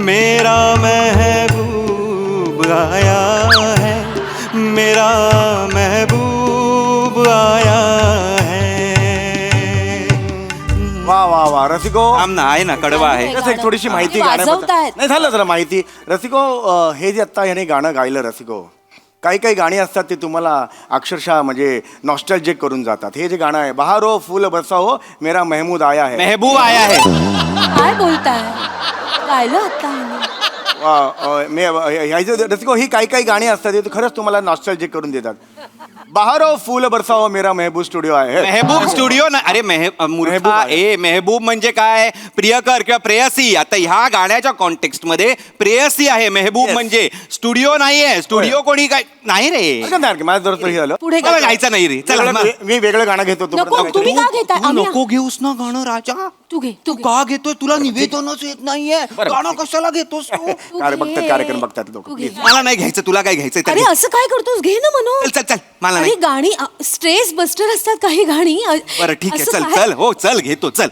मेरा महबूब आया है, मेरा महबूब आया है. वा रसिको. आमना आहे ना, कडवा आहे. कसं एक थोडीशी माहिती वाजवतायत. गाण्याबद्दल नाही झालं जरा माहिती. रसिको, हे जे आत्ता याने गाणं गायलं रसिको, काही गाणी असतात ते तुम्हाला अक्षरशः म्हणजे नॉस्टॅल्जिक करून जातात. हे जे गाणं आहे बहारो फूल बरसाओ मेरा महमूद आया है, महबूब आया है. काय बोलताय? गायलं आता रसिको ही काही गाणी असतात ते खरंच तुम्हाला नॉस्टॅल्जिक करून देतात. बहारो फूल बरसाओ मेरा महबूब स्टुडिओ आहे. मेहबूब स्टुडिओ ना. अरे मेहबूब म्हणजे काय? प्रियकर किंवा प्रेयसी. आता ह्या गाण्याच्या कॉन्टेक्स्ट मध्ये प्रेयसी आहे. मेहबूब म्हणजे स्टुडिओ नाहीये. स्टुडिओ कोणी काय नाही रे. माझं जर हे झालं पुढे मला गायचं नाही रे. चला मी वेगळं गाणं घेतो. नको, तुम्ही का घेताय? तू आम्ही- नको घेऊस ना गाणं राजा. तू घे तू घे. का घेतोय? तुला निवेदनच येत नाहीये. गाणं कशाला घेतोस तू? कार्यक्रम बघतात लोक. मला नाही घ्यायचं. तुला काय घ्यायचंय तर अरे घे. असं काय करतोस? घे ना म्हणून. चल मला अरे नाही. गाणी स्ट्रेस बस्टर असतात काही गाणी. बरं ठीक आहे. असं चल काय? चल हो चल घेतो. चल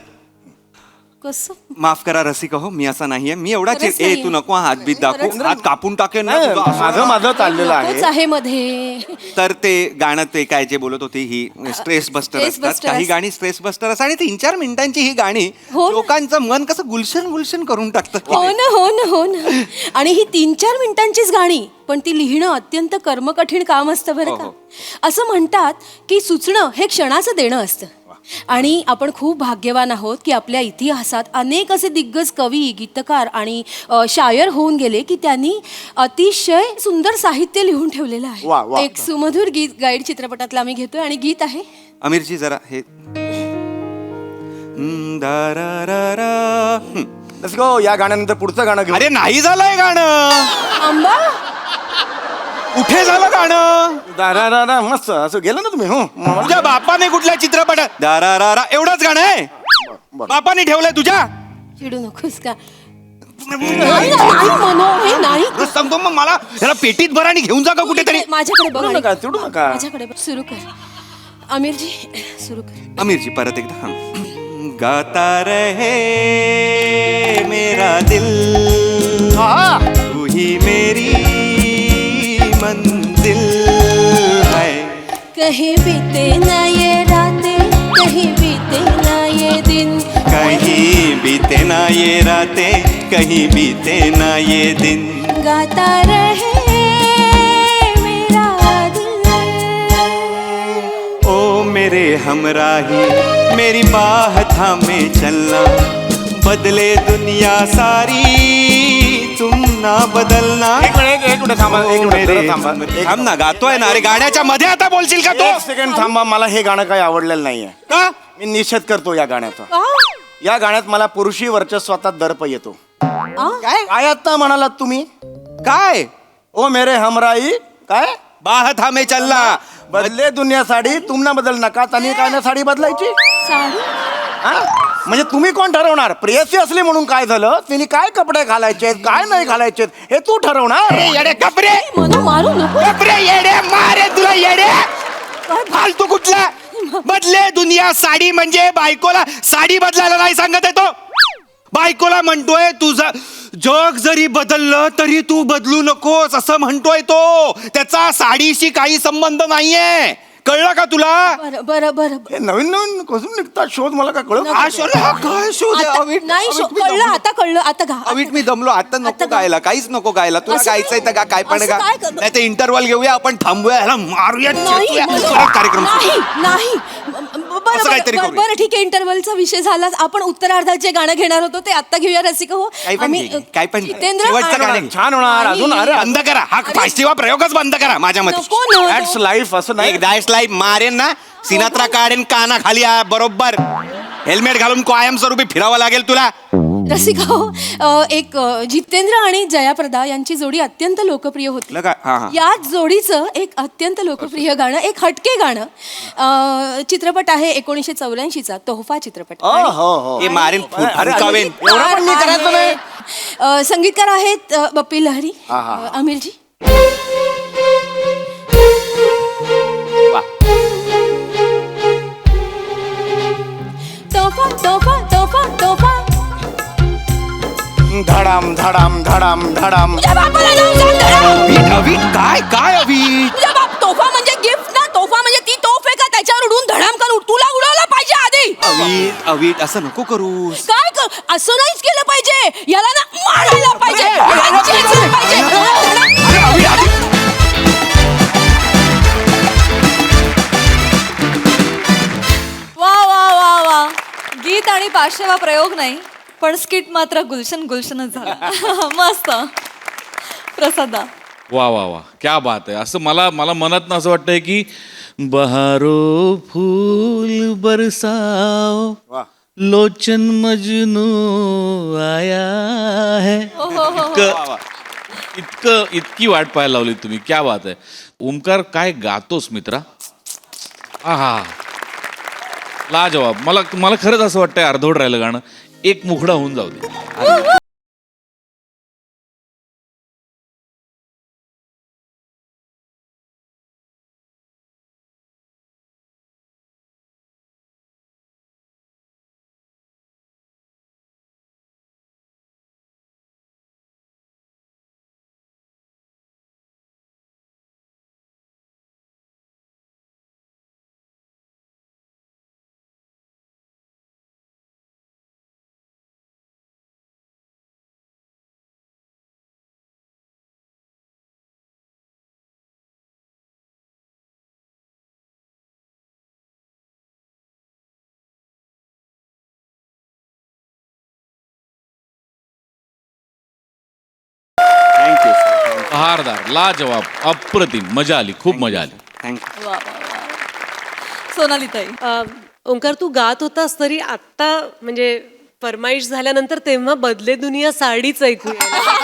कसं? माफ करा रसिका हो, मी असा नाहीये. मी एवढा खरंच ए नाहीये. तू नको हात बीत दाखवू. खरंच हात कापून टाकेन ना नाही, तुझा. माझं चाललेलं नकोच आहे. आहे मध्ये. तर ते गाणं ते काय जे बोलत होती ही स्ट्रेस बस्टर स्ट्रेस असतात. बस्टर काही असतात. गाणी स्ट्रेस बस्टर असतात आणि 3-4 मिनिटांची ही गाणी हो ना. लोकांचं मन कसं गुलशन गुलशन करून टाकतात. हो ना हो ना हो ना. आणि ही 3-4 मिनिटांचीच गाणी, पण ती लिहिणं अत्यंत कर्मकठीण काम असतं बरं का. असं म्हणतात की सुचणं हे क्षणाचं देणं असतं. आणि आपण खूप भाग्यवान आहोत की आपल्या इतिहासात अनेक असे दिग्गज कवी, गीतकार आणि शायर होऊन गेले की त्यांनी अतिशय सुंदर साहित्य लिहून ठेवलेलं वा, वा. आहे. एक सुमधुर गीत गाईड चित्रपटातलं आम्ही घेतोय आणि गीत आहे अमीरजी जरा हे रसिको, या गाण्यानंतर पुढचं गाणं घेऊ. अरे नाही झालंय गाणं. आंबा. कुठे झालं गाणं? दारारारा, मस्त असं गेलं ना तुम्ही. हो तुझ्या बापाने कुठल्या चित्रपटात दारारारा एवढंच गाणं आहे? बापाने ठेवलंय तुझ्या? चिडू नकोस का? नाही म्हणो, हे नाही. सांगतो मग मला त्याला पेटीत भर आणि घेऊन जा का कुठेतरी. माझ्याकडे बघ. चिडू नका, चिडू नका. माझ्याकडे बघ. सुरू कर आमिरजी, सुरू कर. अमीरजी परत एकदा. गाता रहे मेरा दिल, तू ही मेरी मंजिल है. कहीं बीते ना ये रातें, कहीं बीते ना ये दिन, कहीं बीते ना ये रातें, कहीं बीते ना ये दिन। गाता रहे मेरा दिल। ओ मेरे हमराही मेरी बाह थामे चलना, बदले दुनिया सारी तुम ना बदलना। एक मिनिट थांबा, एक मिनिट मेरे जरा थांबा. थांब ना, गातोय ना. अरे गाण्याच्या मध्ये आता बोलशील का एक तो? सेकंड थांबा, मला हे गाणं काही आवडलेलं नाहीये. का? मी निषेध करतो या गाण्याचा. का? या गाण्यात मला पुरुषी वर्चस्वाचा दर्प येतो. काय? काय आता म्हणालात तुम्ही? काय? ओ मेरे हमराई काय बाह थामे चलना. बदले दुनिया साडी तुम ना बदल नका, त्यांनी काय ना साडी बदलायची. साडी? हा? म्हणजे तुम्ही कोण ठरवणार? प्रेयसी असली म्हणून काय झालं? तिने काय कपडे घालायचे काय नाही घालायचे हे तू ठरवणार. येडे कपडे, मला मारू नको. कपडे येडे, मारे तुला येडे. फालतू कुठला? बदले दुनिया साडी म्हणजे बायकोला साडी बदलायला नाही सांगत आहे तो. बायकोला म्हणतोय तुझं जग जरी बदललं तरी तू बदलू नकोस असं म्हणतोय तो. त्याचा साडीशी काही संबंध नाहीये. कळलं का तुला? बरं बरं बरं. हे नवीन नवीन कसून निघतात शोध, मला काय कळत हा शोध, हा काय शोध आहे? आता- अवीट, नाही अवीट, मी कळलं, दमलो. आता कळलं, आता गा. अवीट मी दमलो आता. नको आता गा. गायला, काहीच नको गायला. तुला असं गायचंय तर काय पण असं गा. काय करू? नाही ते इंटरव्हल घेऊया आपण, थांबूया, ह्याला मारूया, नाही चिरतूया. मला- परत कार्यक्रम सुरू. नाही नाही. बरं असं काहीतरी बरं करूया. बरं ठीक आहे, इंटरव्हलचा विषय झाला. आपण उत्तरार्धात जे गाणं घेणार होतो ते आता घेऊया रसिक हो. काही पण घे, काही पण घे. जितेंद्र शेवटचं आणि- गाणं घे. छान होणार. अजून नाही. अरे बंद करा हा पाचशेवा प्रयोगच बंद करा माझ्या मते. नको ना. दॅट्स लाईफ असं नाही. एक दॅश लाईफ मारेन ना, सिनात्रा काढेन काना खाली बरोबर. हेल्मेट घालून कायमस्वरूपी फिरावं लागेल तुला. रसिका हो, एक जितेंद्र आणि जयाप्रदा यांची जोडी अत्यंत लोकप्रिय होती. लगा, हा, हा. याच जोडीचं एक अत्यंत लोकप्रिय गाणं, एक हटके गाणं, चित्रपट आहे 1984चा तोहफा चित्रपट. हो हो हो. हे मारेन, अरे, फुंकावेन. एवढं पण मी करायचं नाही. संगीतकार आहेत बप्पी लहरी, हा, हा. आमिरजी. वा. तोहफा तोहफा तोहफा तोहफा. धडाम धडाम धडाम धडाम. तुझ्या बापाला जाऊन सांग धडा. अवीट, अवीट, काय काय अवीट? तुझ्या बाप, तोहफा म्हणजे गिफ्ट ना. तोहफा म्हणजे ती तोफ आहे का त्याच्यावर उडून धडामकन तुला उडवलं पाहिजे आधी. अवीट, अवीट, असं नको करूस. काय कर, असं नाहीच केलं पाहिजे. याला ना मारायला पाहिजे. याला चेचलं पाहिजे. अरे अवीट, अवीट. वा वा वा वा. गीत आणि पाचशेवा प्रयोग नाही, पण स्किट मात्र गुलशन गुलशनच झाला. मस्त. प्रसादा. वा वा वा, क्या बात आहे. असं मला मनात असं वाटतंय की बहारो फूल बरसाओ वा. लोचन मजनू आया है. इतकी वाट पाहायला लावली तुम्ही. क्या बात आहे. ओमकार काय गातोस मित्रा. आहा, लाजवाब. मला खरंच असं वाटतंय अर्धवट राहिलं गाणं. एक मुखडा होऊन जाऊ दे. थँक्यू बहारदार, लाजवाब, अप्रतिम. मजा आली, खूप मजा आली. थँक्यू. वा वा वा. सोनाली ताई. ओंकार तू गात होतास तरी आत्ता म्हणजे फरमाईश झाल्यानंतर तेव्हा बदले दुनिया साडीच ऐकू यायला.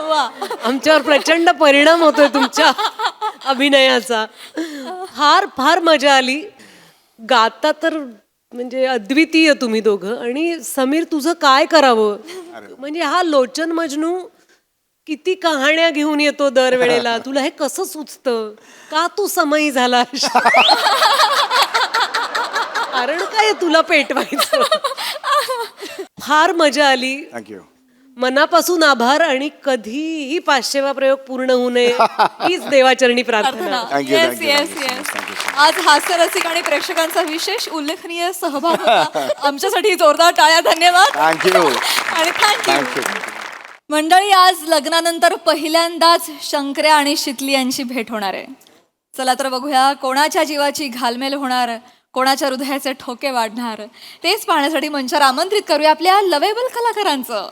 वा. आमच्यावर प्रचंड परिणाम होतोय तुमच्या अभिनयाचा. फार फार मजा आली. गाता तर म्हणजे अद्वितीय तुम्ही दोघं. आणि समीर तुझं काय करावं. म्हणजे हा लोचन मजनू किती कहाण्या घेऊन येतो दरवेळेला. तुला हे कसं सुचतं. का तू समयी झाला. कारण काय तुला पेटवायचं. फार मजा आली. थँक्यू. मनापासून आभार आणि कधीही 500वा प्रयोग पूर्ण होऊ नये हीच देवाचरणी प्रार्थना. Thank you, yes thank you, yes thank you, yes आज हास्यरसिक आणि प्रेक्षकांचा विशेष उल्लेखनीय सहभाग होता. आमच्यासाठी जोरदार टाळ्या. धन्यवाद थँक्यू आणि थँक्यू. थँक्यू. मंडळी, आज लग्नानंतर पहिल्यांदाच शंकर्या आणि शितली यांची भेट होणार आहे. चला तर बघूया कोणाच्या जीवाची घालमेल होणार, कोणाच्या हृदयाचे ठोके वाढणार, तेच पाहण्यासाठी मंचावर आमंत्रित करूया आपल्या लवेबल कलाकारांचं.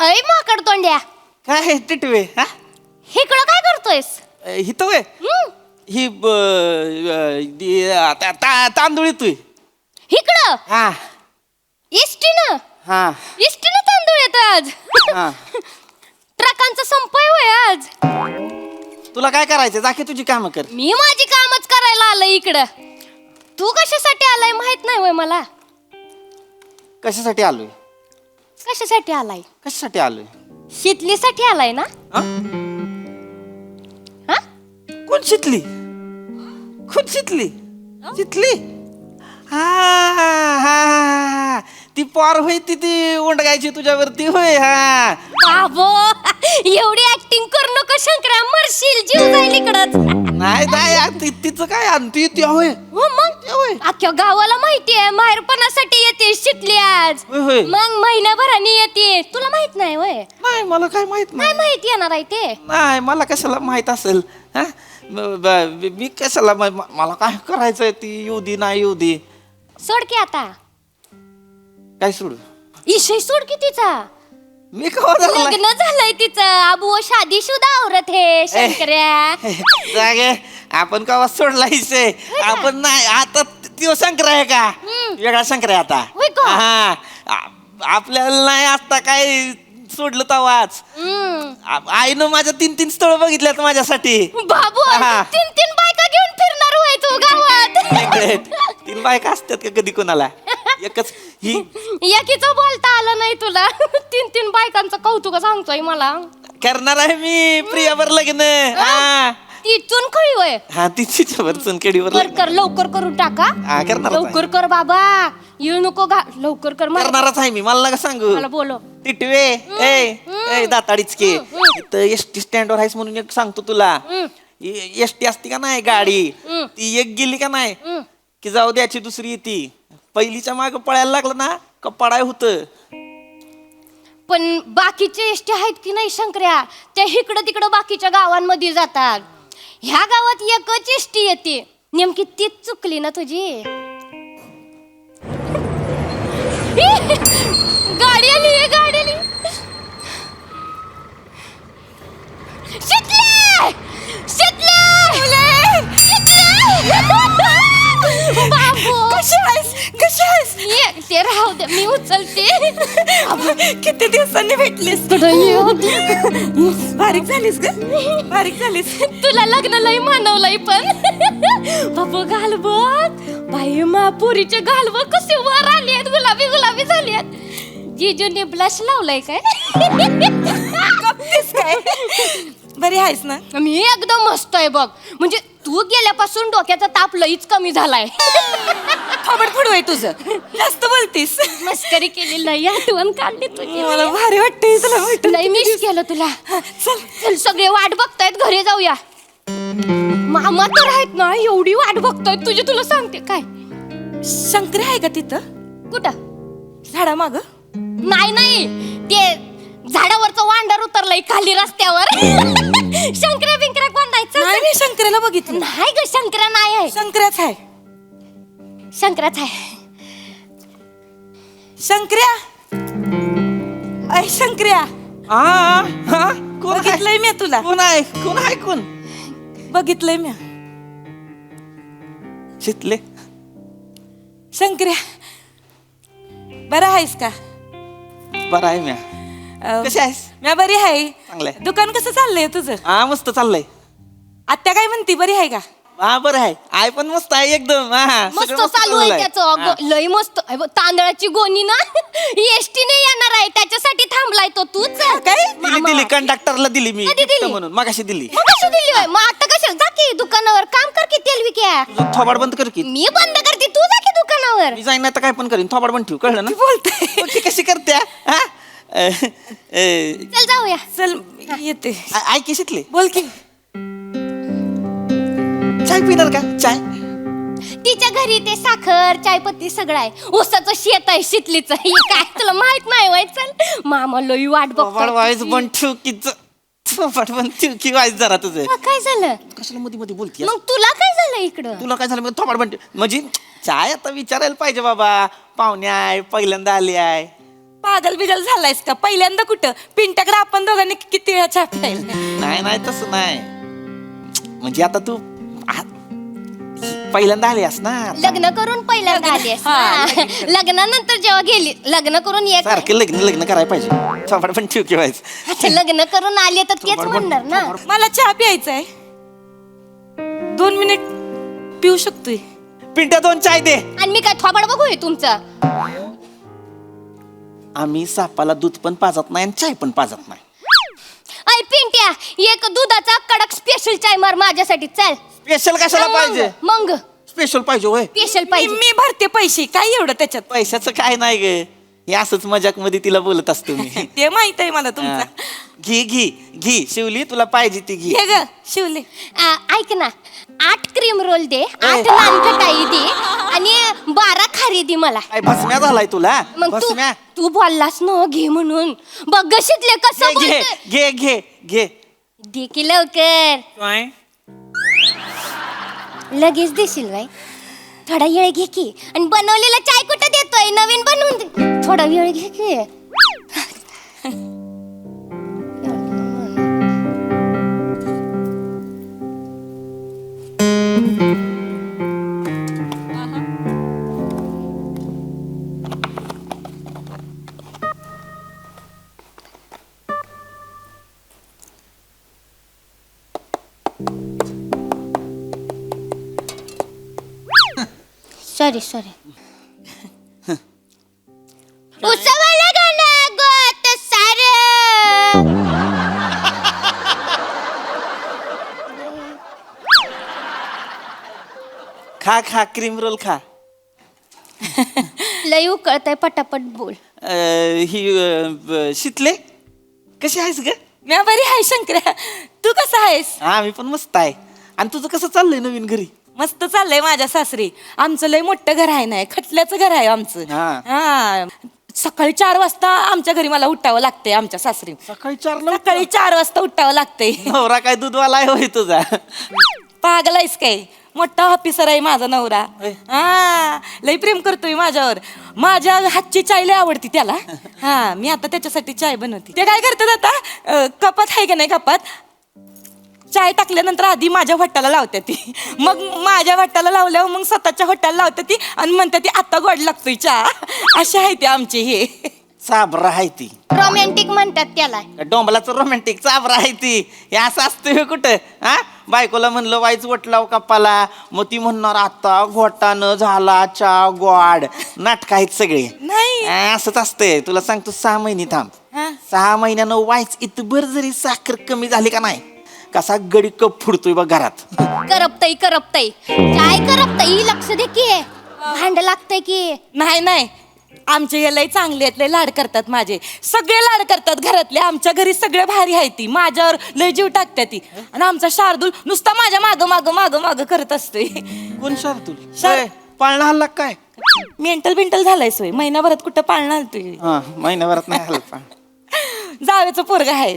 अय माकड तोंड्या, काय टिटवे हा इकडं काय करतोयस? हिथं वय ही तांदूळ येतोय इकडं हा इष्टीनं हा इष्टीनं तांदूळ येतो आज. हा ट्रकांचा संपय होय आज. तुला काय करायचं जाके तुझी कामं कर. मी माझी कामच करायला आलंय इकडं. तू कशासाठी आलाय माहित नाही होय मला? कशासाठी आलोय कशासाठी आलाय? कशासाठी आलोय शितलीसाठी आलाय ना? हा? कोण शितली कोण शितली शितली हा हा हा ती पार होय ती उंडगायची तुझ्यावरती होय. हा बाबो, एवढी ऍक्टिंग करू नको शंकरा, मरशील, जीव जाईल इकडंच. नाही नाही तिचं काय आणती ती होय हो मग अख्ख्या गावाला माहितीये माहेरपणासाठी येते शितली आज. होय होय मग महिन्याभराने येते. तुला माहित नाही वय? नाही मला काय माहित काय नाही. माहिती येणार आहे ते? नाही मला कशाला माहित असेल. हा मी कशाला मला काय करायचंय ती येऊ दे नाही येऊ दे. सोड की आता. काय सोडू इशय सोड की तिचा. मी कवा झाला लग्न झालंय तिचं. अबू शादीशुदा औरत है शंकर्या. जागे आपण कवा सोडला हिस्से आपण नाही. आता तो शंकर आहे का वेगळा शंकर आहे आता. होय का? हा आपल्याला नाही आता काय सोडलं तवाच. आईनं माझ्या 3 स्थळ बघितल्यात माझ्यासाठी. बाबू, हा. 3 बायका घेऊन फिरणार होय तू गावात? 3 बायका असतात का कधी कोणाला? एकच ही एकीचं बोलता आलं नाही तुला. 3 बायकांचं कौतुक सांगतोय मला. करणार आहे मी प्रियावर लग्न. हा ती चुनखळी होय. हा ती तिच्यावर चुनकेडीवर कर लग्न. कर लवकर करून टाका. हा करणार लवकर कर बाबा, येऊ नको लवकर कर. करणारच आहे मी. मला नका सांगू. मला बोलो. टिटवे ए दाताडीच के इथं एसटी स्टँडवर आहेस म्हणून एक सांगतो तुला. एसटी असती का नाही गाडी ती एक गेली का नाही की जाऊ द्याची दुसरी येते. पहिलीच्या माग पळायला लागलं ना का पडाय होत. पण बाकीचे एसटी आहेत की नाही शंकर्या, त्या इकडं तिकडं बाकीच्या गावांमध्ये जातात. ह्या गावात एकच एसटी येते. नेमकी तीच चुकली ना तुझी. गाडी आली गाडी आली. शितले शितले बाबू, कशी आहेस? ते राहू दे, मी उचलते. किती दिवसांनी भेटलीस? बारीक झालीस ग, बारीक झालीस. तुला लग्न लई मानवलंय पण. बाबू घाल बघ बाई, पुरीचे घाल बघ कसे वर आले आहेत, गुलाबी गुलाबी झाले आहेत. जिजूने ब्लश लावलाय काय? काय बरी आहेस ना? मी एकदम मस्त आहे बघ. म्हणजे तू गेल्यापासून डोक्याचा ताप लईच कमी झालाय. थोबडफोड आहे तुझं, जास्त बोलतीस. मस्करी केली, लई आठवण काढली तुझी. मला भारी वाटते तुला भेटून. लई मिस केलं तुला. चल सगळे वाट बघतायत, घरी जाऊया. मामा तर आहेत ना, एवढी वाट बघतायत तुझी. तुला सांगते काय, शंकर आहे का तिथं? कुठं? झाडा माग? नाही ते झाडावरचं वांडर उतरलंय खाली रस्त्यावर. शंकर्या बिंकऱ्या कोंडायचं नाही, मी शंकराला बघितलं. नाही ग, शंकर्या नाही आहे. शंकराच आहे. शंकराच आहे. शंकर्या, अय शंकर्या, कोण बघितलंय मी तुला. कोण आहे कोण आहे कोण? बघितलंय मी. शितले शंकर्या बरं आहेस का? बरं आहे म्या. कशी आहेस? म्या बरी आहे. चांगलं आहे. दुकान कसं चाललंय तुझं? हा मस्त चाललंय. आत्या काय म्हणती, बरी आहे का? हा बरं आहे. आय पण मस्त आहे एकदम. हा, मस्त सगळं चालू आहे चाललंय. त्याचं अगं लय मस्त अय बघ, तांदळाची गोणी ना एसटीने येणार आहे त्याच्यासाठी थांबलाय तो तूच काय? दिली कंडक्टरला दिली मी कधी gift दिली? म्हणून मगाशी दिली. मग कशी दिली होय? मग आता कशाला जा की दुकानावर काम कर की तेल विक्या. तुझं थोबाड बंद कर की. मी बंद करते तू जा की दुकानावर. मी जाईन नाही तर काय पण करीन. थोबाड बंद ठेव, कळलं ना? बोलते ती कशी करते हा? चल जाऊया. चल येते. ऐक की शितले, बोल की. चाय पिणार का? चाय तिच्या घरी ते साखर चायपत्ती सगळं आहे. ऊसाचं शेत आहे शितलीचं. हे काय तुला माहित नाही वय? चल मामा लई वाट थोबाड वाईज बघतो. बंद ठेव की. थोबाड बंद ठेव की वाईज जरा तुझं. काय झालं? कशाला मध्ये मध्ये बोलते? मग तुला काय झालं इकडं? तुला काय झालं? मग थोबाड बंद ठेव. म्हणजे चाय आता विचारायला पाहिजे बाबा. पाहुणे आहे, पहिल्यांदा आली आहे. पागल बिगल झालायस का? पहिल्यांदा कुठं पिंट्याकडे आपण दोघांनी किती वेळा चहा प्यायला. नाही नाही तसं नाही. म्हणजे आता तू पहिल्यांदा आलीस ना. लग्न करून पहिल्यांदा आलीस हा, ना. लग्नानंतर जेव्हा गेली लग्न करून एक सारखं लग्न करायला पाहिजे. थोबाड पण ठेव की वाईज. अच्छा, लग्न करून आली तर तेच म्हणणार ना. मला चहा प्यायचा आहे. 2 मिनिट पिऊ शकतोय. पिंट्या 2 चाय दे. आणि मी काय थोबाड बघूय तुमचं? आम्ही सापाला दूध पण पाजत नाही आणि चाय पण पाजत नाही. अय पिंट्या, एक दुधाचा कडक स्पेशल चाय मार माझ्यासाठी. चल. स्पेशल कशाला पाहिजे? मग स्पेशल पाहिजे होय. स्पेशल पाहिजे. मी भरते पैसे, काय एवढं त्याच्यात? पैशाचं काय नाही ग. हे असंच मजाक मध्ये तिला बोलत असतो मी. ते माहित आहे मला तुमचा. घी शिवली, तुला पाहिजे ती घी. हे ग शिवले. ऐक ना, 8 क्रीम रोल दे, 8 नान खटाई दे आणि 12 खारी दे मला. काय भस्म्या झालाय तुला? मग भस्म्या. तू बोललास ना घे म्हणून. बघ ग शितले कसं घे बोलतोय. घे घे. दे की लवकर. लगेच देशील बाई? थोडा वेळ घे की. आणि बनवलेला चाय कुठं देतोय? नवीन बनवून दे. थोडा वेळ घे की. सॉरी उसवाला गाणं गोत सारं. खा क्रीम रोल खा. लय उकळतंय, पटापट बोल. शितले कशी आहेस ग? मी बरी आहे शंकर्या. तू कसा आहेस? हा मी पण मस्त आहे. आणि तुझं कसं चाललंय नवीन घरी? मस्त चाललंय माझ्या सासरी. आमचं लय मोठं घर आहे ना, खटल्याचं घर आहे आमचं. हा. हा. सकाळी 4 वाजता आमच्या घरी मला उठावं लागतंय. आमच्या सासरी सकाळी 4ला? सकाळी 4 वाजता उठावं लागतंय. नवरा काय दूधवाला आहे होय तुझा? पागल आहेस काय? मोठा ऑफिसर आहे माझा नवरा. हा लय प्रेम करतोय माझ्यावर. माझ्या हातची चाय लय आवडती त्याला. हा मी आता त्याच्यासाठी चाय बनवते. ते काय करतात आता, कपात आहे का नाही, कपात चाय टाकल्यानंतर आधी माझ्या भट्टाला लावते ती. मग माझ्या भट्टाला लावल्यावर मग स्वतःच्या भट्टाला लावते ती आणि म्हणते ती आता गोड लागतोय चहा. असे आहे ते आमचे हे. चाबरा आहे ती. रोमॅन्टिक म्हणतात त्याला. डोंबलाचं रोमॅन्टिक चाबरा आहे ती. हे असं असतं कुठं? हा बायकोला म्हणलं वाईच वटलाव कपाला, मग ती म्हणणार आता घोटानं झाला चा गोड. नाटक आहेत सगळे. नाही. असंच असतंय. तुला सांगतो 6 महिने थांब. हा. 6 महिन्यानं वाईच इतबर जरी साखर कमी झाली का नाही, कसा गडी कप फुडतोय बघ घरात. करपतय काय करपतय? लक्ष दे की. भांड लागतंय की. नाही आमचे हे लय चांगले आहेत, लय लाड करतात माझे. सगळे लाड करतात घरातले. आमच्या घरी सगळे भारी आहे ती. माझ्यावर लय जीव टाकते ती. आणि आमचा शार्दूल नुसता माझ्या माग करत असतोय. कोण शार्दूल? शार- पाळणा हल्ला काय? मेंटल झालाय सोय. महिनाभरात कुठं पाळणार तुम्ही? हा महिन्याभरात नाही हल्ला. जावेचं पोरग आहे.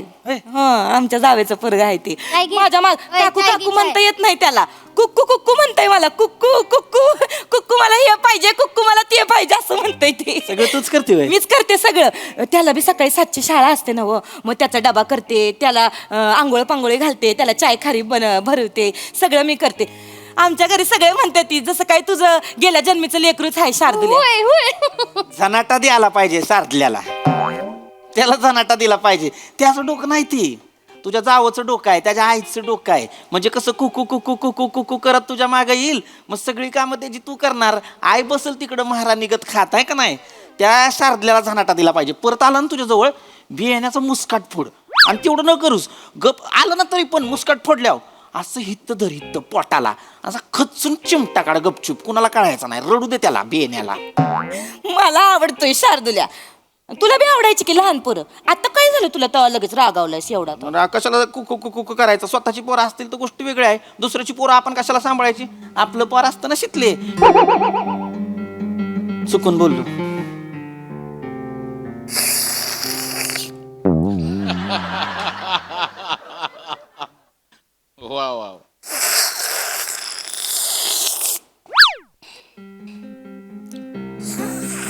आमच्या जावेचं पोरग आहे ते. काय गे? माझ्या माग काय काकू गे काकू काय? म्हणता येत नाही त्याला. कुक्कू कुक्कू म्हणताय मला. कुक्कू कुक्कू कुक्कू मला हे पाहिजे, कुक्कू मला ते पाहिजे असं म्हणतंय ते. सगळं तूच करते होय? मीच करते सगळं. त्याला बी सकाळी 7ची शाळा असते ना व. मग त्याचा डबा करते, त्याला आंघोळ पांघोळी घालते, त्याला चाय खारी भरवते, सगळं मी करते. आमच्या घरी सगळे म्हणते ती जसं काय तुझं गेल्या जन्मीचं लेकरूच आहे शार्दूल. होय होय झनाटा द्यायला पाहिजे सारथल्याला, त्याला झनाटा दिला पाहिजे. त्याचं डोकं नाही ती, तुझ्या जावचं डोकं आहे, त्याच्या आईचं डोकं आहे. म्हणजे कसं कुकू कुकू कुकू कुकू करत तुझ्या मागं येईल, मग सगळी कामं त्याची तू करणार. आई बसल तिकडं महाराणीगत खात आहे का नाही. त्या शारदल्याला झनाटा दिला पाहिजे. परत आला ना तुझ्याजवळ बियाण्याचं मुस्काट फोड, आणि तेवढं न करूस, गप आलं ना तरी पण मुस्काट फोडल्यावर असं हित्त धर हित्त पोटाला असा खचून चिमटा काढ गपचूप, कुणाला कळायचं नाही, रडू दे त्याला बियाण्याला. मला आवडतोय शार्दुल्या. तुला बी आवडायची की लहान पोरं. आता काय झालं तुला तेव्हा लगेच रागावलायस एवढा तो? कशाला कुकू कुकू करायचं. स्वतःची पोरं असतील तर गोष्ट वेगळी आहे, दुसऱ्याची पोरं आपण कशाला सांभाळायची. आपलं पोर असतं ना शिकले. चुकून बोललो. वा वा.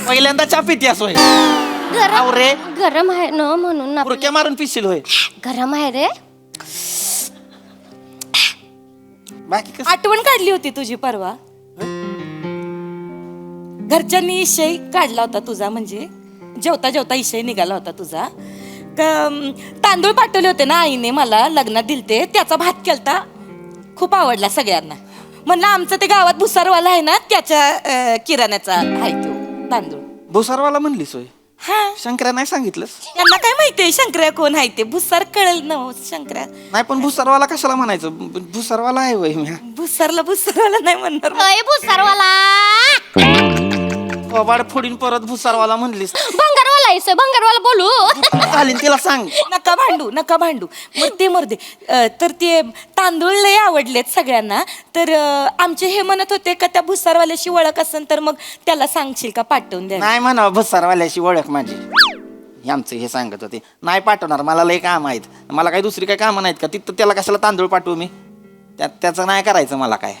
पहिल्यांदा चहा पितीस होय. गरम रे गरम आहे ना म्हणून ना. पुरक्या मारून पिशील होय. गरम आहे रे. बाकी कसं आठवण काढली होती तुझी परवा. घरच्यांनी इशय काढला होता तुझा, म्हणजे जेवता जेवता इशय निघाला होता तुझा. तांदूळ पाठवले होते ना आईने मला, लग्नात दिलते. त्याचा भात केलता, खूप आवडला सगळ्यांना. म्हणलं आमचं ते गावात भुसारवाला आहे ना, त्याच्या किराण्याचा आहे तो तांदूळ. भुसारवाला म्हणलीस होय. हा, शंकर्या नाही सांगितलंस. त्यांना काय माहितीये शंकर्या कोण आहे ते. भुसार कळेल ना हो, शंकर्या. नाही पण भुसारवाला कशाला म्हणायचं, भुसारवाला आहे होय. मी भुसारवाला नाही म्हणणार. अय भुसारवाला. कबाड फोडीन परत भुसारवाला म्हणलीस. भंगारवाला आहे भंगारवाला बोलू. चालेल तिला सांग. नका भांडू मग ते मर्दे. तर ते तांदूळ लय आवडलेत सगळ्यांना. तर आमचे हे म्हणत होते का त्या भुसारवाल्याशी ओळख असेल तर मग त्याला सांगशील का पाठवून द्या. नाही म्हणा भुसारवाल्याशी ओळख माझी. हे आमचं हे सांगत होते. नाही पाठवणार, मला लय काम आहेत. मला काही दुसरी काही कामं नाहीत का तिथं. त्याला कशाला तांदूळ पाठवू मी. त्याचं नाही करायचं मला काय.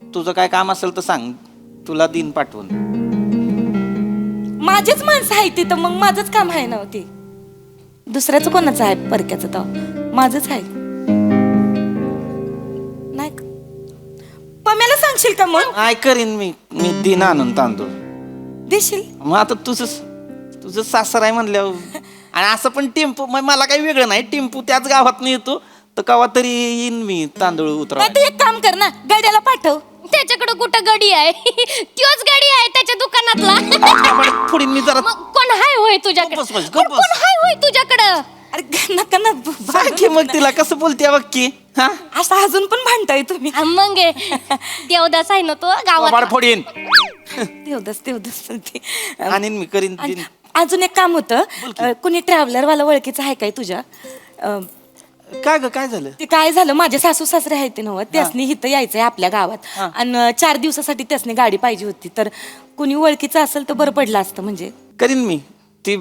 तुझं काय काम असेल तर सांग, तुला दिन पाठवून. माझेच माणसं आहे ती, तर मग माझंच काम आहे ना ते. दुसऱ्याचं कोणाचं आहे परक्याचं तर माझंच आहे. नाही का? पम्याला सांगशील का मग? काय करीन मी दिन आणून तांदूळ देशील. मग आता तुझं सासर आहे म्हणल्यावर. आणि असं पण टेम्पो, मग मला काही वेगळं नाही. टेम्पो त्याच गावात येतो तर केव्हा तरी येईन मी तांदूळ उतरा. नाही तर एक काम कर ना, गड्याला पाठव. त्याच्याकडे कुठं गडी आहे. त्योच गडी आहे त्याच्या दुकानातला. पुढे मी जरा मग कोण हाय होय तुझ्याकडे. गप्प बस. कोण हाय होय तुझ्याकडं. अरे नका ना सारखी मग तिला कसं बोलते बघ की. हा असं अजून पण भांडताय तुम्ही. मग देवदास आहे ना तो गावात. कबाड फोडीन. देवदास ते. आणि मी करीन दिन. अजून एक काम होतं. कुणी ट्रॅव्हलर वाला ओळखीचं आहे काय तुझ्या? काय ग काय झालं? ते काय झालं, माझे सासू सासरे आहेत ना, त्यासनी इथं यायचंय आपल्या गावात. आणि 4 दिवसासाठी त्यासनी गाडी पाहिजे होती. तर कुणी ओळखीचं असेल तर बरं पडलं असतं. म्हणजे करीन मी. ती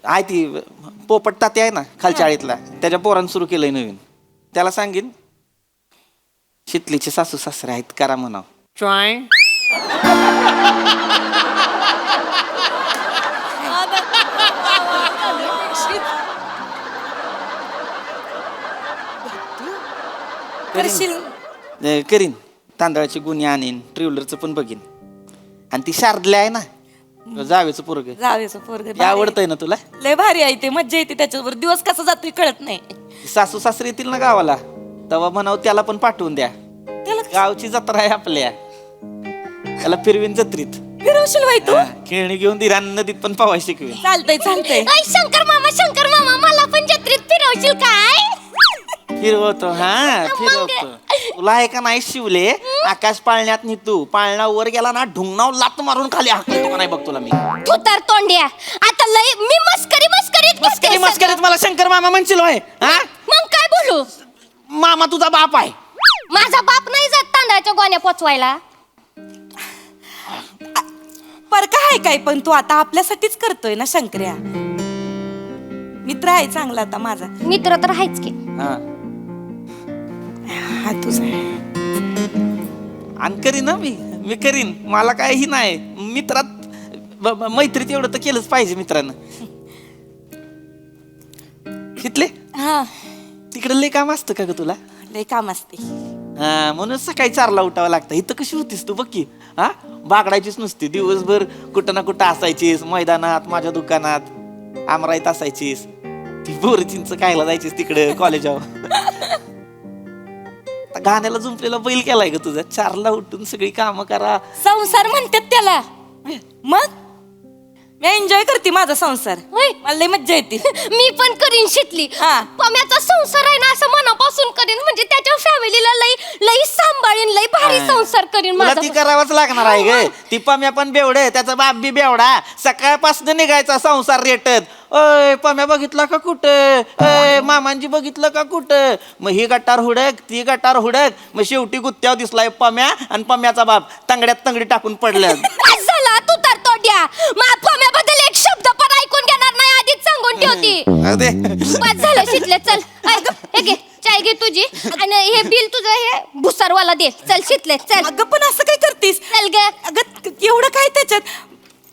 आहे ती पोपट तात्या आहे ना खालच्या आळीतला, त्याच्या पोरानं सुरू केलंय नवीन. त्याला सांगेन शितलीचे सासू सासरे आहेत, करा म्हणाव. करीन. तांदळाची गुन्हे आणीन, ट्रिव्हलरचं पण बघीन. आणि ती शारदल्या आहे ना जावेचं पोरग, जावेचं पोरग आवडतंय ना तुला? लय भारी आहे ते, मज्जा येते त्याच्यावर. दिवस कसा जातोय कळत नाही. सासू सासरे येतील ना गावाला तेव्हा म्हणाव त्याला पण पाठवून द्या. गावची जत्रा आहे आपल्या, त्याला फिरवीन जत्रीत. फिरवशील बाई तू? खेळणी घेऊन दिरा, नदीत पण पावाय शिकवेन. चालतंय. अय शंकर मामा मला पण जत्रेत फिरवशील काय. फिरवतो. हा फिरवतो. तुला आहे का नाही शिवले, आकाश पाळण्यात निघतो. पाळणा वर गेला ना ढुंगणाव लात मारून खाली हाकलतो का नाही बघ तुला मी. तू तर तोंड्या आता लय मी मस्करीत मला शंकर मामा म्हणशील होय? हा मग काय बोलू. मामा तुझा बाप आहे. माझा बाप नाही जात तांदळाच्या गोण्या पोचवायला. परका आहे काय, पण तू आता आपल्यासाठीच करतोय ना शंकर्या. मित्र आहे चांगला आता माझा. मित्र तर आहेच की. हा तुझा. आणि करीन ना मी करीन. मला काही नाही. मित्रात मैत्रीत एवढं तर केलंच पाहिजे मित्रांना. तिथले हा तिकडे लय काम असतं का ग तुला? लय काम असते. हा, म्हणून सकाळी 4ला उठावं लागतं. इथं कशी होतीस तू बघ की, हा बागडायचीच नुसती दिवसभर, कुठं ना कुठं असायचीस, मैदानात, माझ्या दुकानात, आमराईत असायचीस, ती बोरचिंच खायला जायचीस तिकडे कॉलेजावर. गाण्याला जुंपलेला बैल केलाय ग तुझा. 4ला उठून सगळी कामं करा. संसार म्हणतात त्याला. मग मी एन्जॉय करते माझा संसार. होय. मला लय मज्जा येते. मी पण करीन शितली. हा. पम्याचा संसार आहे ना असं मनापासून करीन, म्हणजे त्याच्या फॅमिलीला लई लई सांभाळीन, लई भारी संसार करीन तुला माझा. ती करावंच लागणार आहे ग. ती पम्या पण बेवड, त्याचा बाप बी बेवडा. सकाळपासून निघायचा संसार रेटत. अय पम्या बघितला का कुठं, अय मामांजी बघितलं का कुठं, मग ही गटार हुडक, ती गटार हुडक, मग शेवटी गुत्त्यावर दिसलाय पम्या, आणि पम्याचा बाप तंगड्यात तंगडी टाकून पडलं. काय झाला तू तर तोड्या. मग पम्याबद्दल एक शब्द पण ऐकून घेणार नाही, आधीच सांगून ठेवती. बस झालं शितले, चल ऐक, हे घे चाय घे तुझी, आणि हे बिल तुझं हे भुसारवाला दे. चल शितले चल. अगं पण असं काय करतीस? चल ग. अगं एवढं काय त्याच्यात,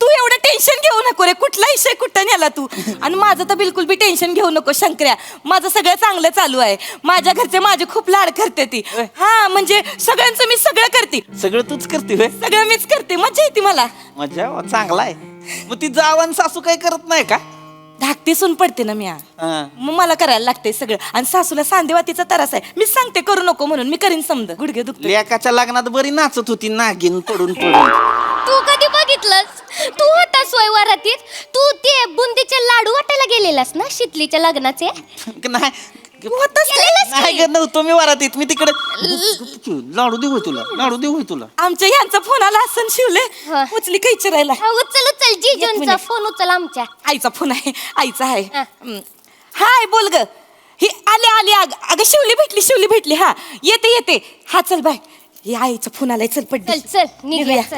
तू एवढं टेन्शन घेऊ नको रे. कुठला विषय कुठं नेला तू. आणि माझं तर बिलकुल बी टेन्शन घेऊ नको शंकर्या. माझं सगळं चांगलं चालू आहे. माझ्या घरचे माझे खूप लाड करते ती. हा म्हणजे सगळ्यांचं मी सगळं करते. सगळं तूच करते होय? सगळं मीच करते. मजा येते मला. मजा चांगला आहे. मग ती जावं सासू काही करत नाही का? धाकटी सून पडते ना मी. हा. मग मला करायला लागते सगळं. आणि सासूला सांदेवातीचा त्रास आहे. मी सांगते करू नको म्हणून, मी करीन समज. गुडघे दुखते. लेकाच्या लग्नात बरी नाचत होती नागिन पडून पडून. तू कधी बघितलंस? तू होतास वय वरातीत. तू ते बुंदीचे लाडू वाटायला गेलेलास ना शितलीच्या लग्नाचे. नाही गेलेलास नाही की? ग, नव्हतो मी वरातीत. मी तिकडे लाडू देऊ तुला, लाडू देऊ तुला. आमच्या ह्यांचा फोन आला असं शिवले. हा. उचली काही चिरायला. हा, उचल उचल एक जीजूंचा मिनिट. फोन उचल आमच्या. आईचा फोन आहे. आईचा आहे. हा. हाय बोल ग. ही आली आली. अगं शिवली भेटली. हा येते येते. हा चल बाय. हे आईचा फोन आलाय. चल पड. चल चल निघूया चल.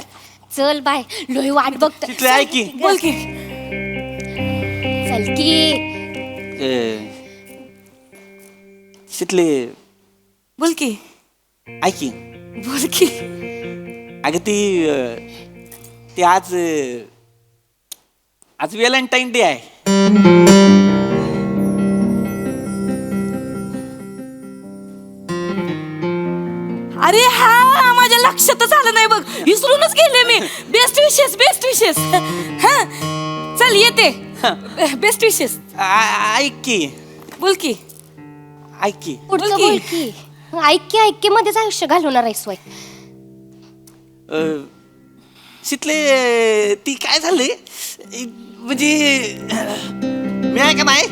चल बाय, लोही वाट बघत. तिथले ऐक की. बोल की. चल की. शितले बोल की. ऐक की. बोल की. अगं ती आज व्हॅलेंटाईन डे आहे. अरे हा माझ्या लक्षातच आलं नाही बघ. विसरूनच गेले मी. बेस्ट विशेस. हा चल येते. बेस्ट विशेस. ऐक की. बोल की. ऐक की. पुढचं बोल की. बोल की. ऐक की मध्येच आयुष्य घालवणार आहेस वय. शितले ती काय झाले म्हणजे मी आहे का नाही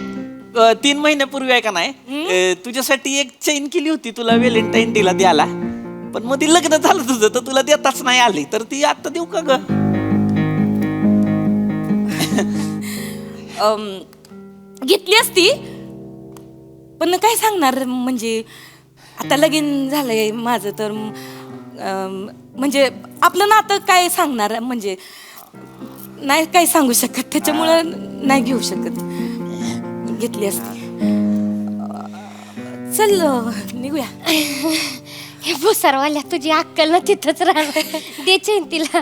3 महिन्यापूर्वी आहे का नाही तुझ्यासाठी एक चैन केली होती तुला व्हॅलेंटाईन डेला द्यायला. पण मग ती लग्न झालं तुझं तर तुला देताच नाही आली. तर ती आता देऊ का ग? घेतली असती पण काय सांगणार. म्हणजे आता लगीन झालंय माझं तर म्हणजे आपलं नातं काय सांगणार. म्हणजे नाही काय सांगू शकत. त्याच्यामुळं नाही घेऊ शकत. घेतली असती. चल निघूया. हे भुसारवाल्या तुझी अक्कल ना तिथंच राहणार. दे चैन तिला.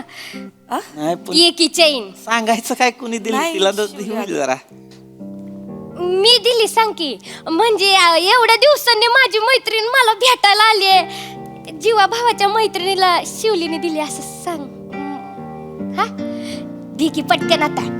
नाही पण ये की चैन. सांगायचं काय कुणी दिली नाही, तिला शिवाय. जरा. मी दिली सांग की. म्हणजे एवढ्या दिवसांनी माझी मैत्रीण मला भेटायला आली. जीवा भावाच्या मैत्रिणीला शिवलीने दिली असं सांग. हा दे की पटकन आता.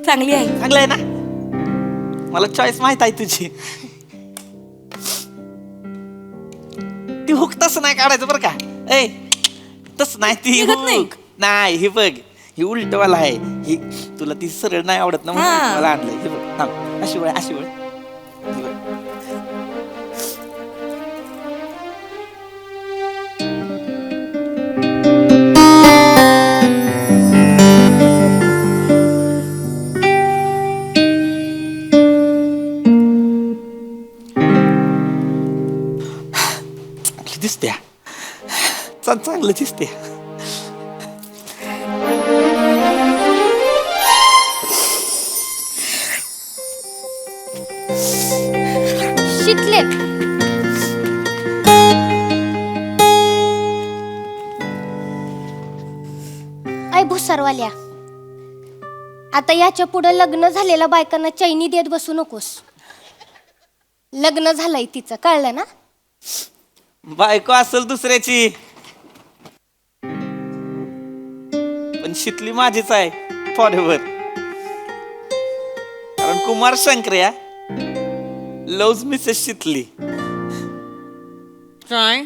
चांगली आहे. चांगलं आहे ना. मला चॉईस माहित आहे तुझी. ती हुक तसं नाही काढायचं बरं का. ए तस नाही ती निघत नाही. हुक नाही. हे बघ ही उलटवाला आहे. ही तुला ती सरळ नाही आवडत ना म्हणून हा. मला आणलंय. हे बघ थांब. अशी वळ अशी वळ. हे बघ. चांगली दिसते. चांगलं दिसते. शितले. भुसारवाल्या, आता याच्या पुढे लग्न झालेल्या बायकांना चैनी देत बसू नकोस. लग्न झालंय तिचं, कळलं ना? बायको असेल दुसऱ्याची, पण शितली माझीच आहे फॉरेवर. कारण कुमार शंकर्या लव्ज मिसेस शितली. काय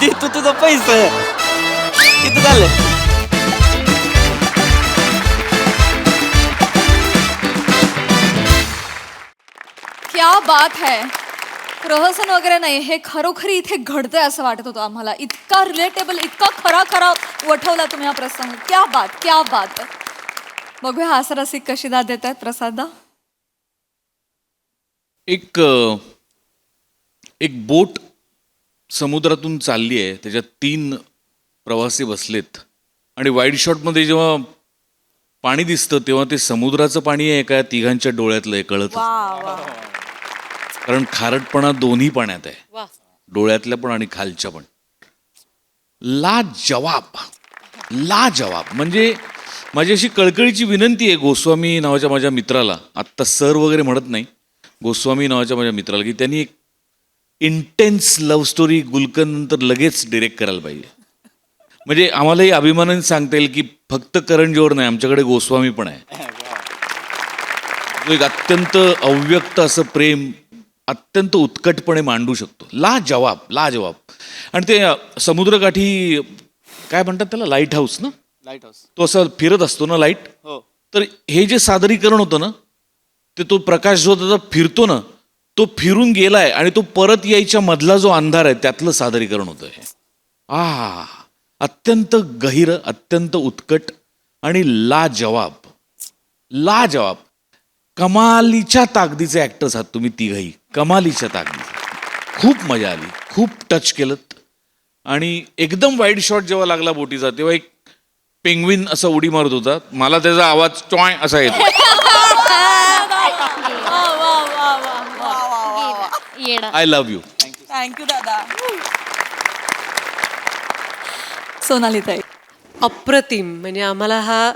दे तू तुझं पैसे किती झालं? क्या बात है. प्रहसन वगैरे नाही, हे खरोखरी इथे घडतंय असं वाटत होतं आम्हाला. इतका रिलेटेबल, इतका खरा खरा वठवला तुम्ही हा प्रसंग. क्या बात, क्या बात. बघूया हास्यरसिक कशी दाद देत आहेत प्रसादा. एक बोट समुद्रातून चालली आहे, त्याच्यात 3 प्रवासी बसलेत आणि वाईड शॉटमध्ये जेव्हा पाणी दिसतं तेव्हा ते समुद्राचं पाणी आहे का तिघांच्या डोळ्यातलं आहे कळत. कारण खारटपणा दोन्ही पाण्यात आहे, डोळ्यातल्या पण आणि खालच्या पण. लाजवाब, लाजवाब. म्हणजे माझी अशी कळकळीची विनंती आहे गोस्वामी नावाच्या माझ्या मित्राला, आत्ता सर वगैरे म्हणत नाही, गोस्वामी नावाच्या माझ्या मित्राला, की त्यांनी एक इंटेन्स लव्ह स्टोरी गुलकन नंतर लगेच डिरेक्ट करायला पाहिजे. म्हणजे आम्हालाही अभिमानाने सांगता येईल की फक्त करण जोहर नाही, आमच्याकडे गोस्वामी पण आहे. तो एक अत्यंत अव्यक्त असं प्रेम अत्यंत उत्कटपणे मांडू शकतो. लाजवाब, लाजवाब. आणि ते समुद्रकाठी काय म्हणतात त्याला, लाईट हाऊस ना, लाईट हाऊस. तो असं फिरत असतो ना लाईट. हो. तर हे जे सादरीकरण होतं ना, ते तो प्रकाश जो त्याचा फिरतो ना, तो फिरून गेलाय आणि तो परत यायच्या मधला जो अंधार आहे त्यातलं सादरीकरण होतं हे. अत्यंत गहिर, अत्यंत उत्कट आणि लाजवाब, लाजवाब. कमालीच्या ताकदीचे ऍक्टर्स आहात तुम्ही तिघही, कमालीच्या ताकदीचे. खूप मजा आली, खूप टच केलं. आणि एकदम वाईड शॉट जेव्हा लागला बोटीचा तेव्हा एक पेंग्विन असा उडी मारत होता, मला त्याचा आवाज टॉय असा येतो. I love you. थँक्यू दादा. सोनाली ताई. अप्रतिम. म्हणजे आम्हाला हा,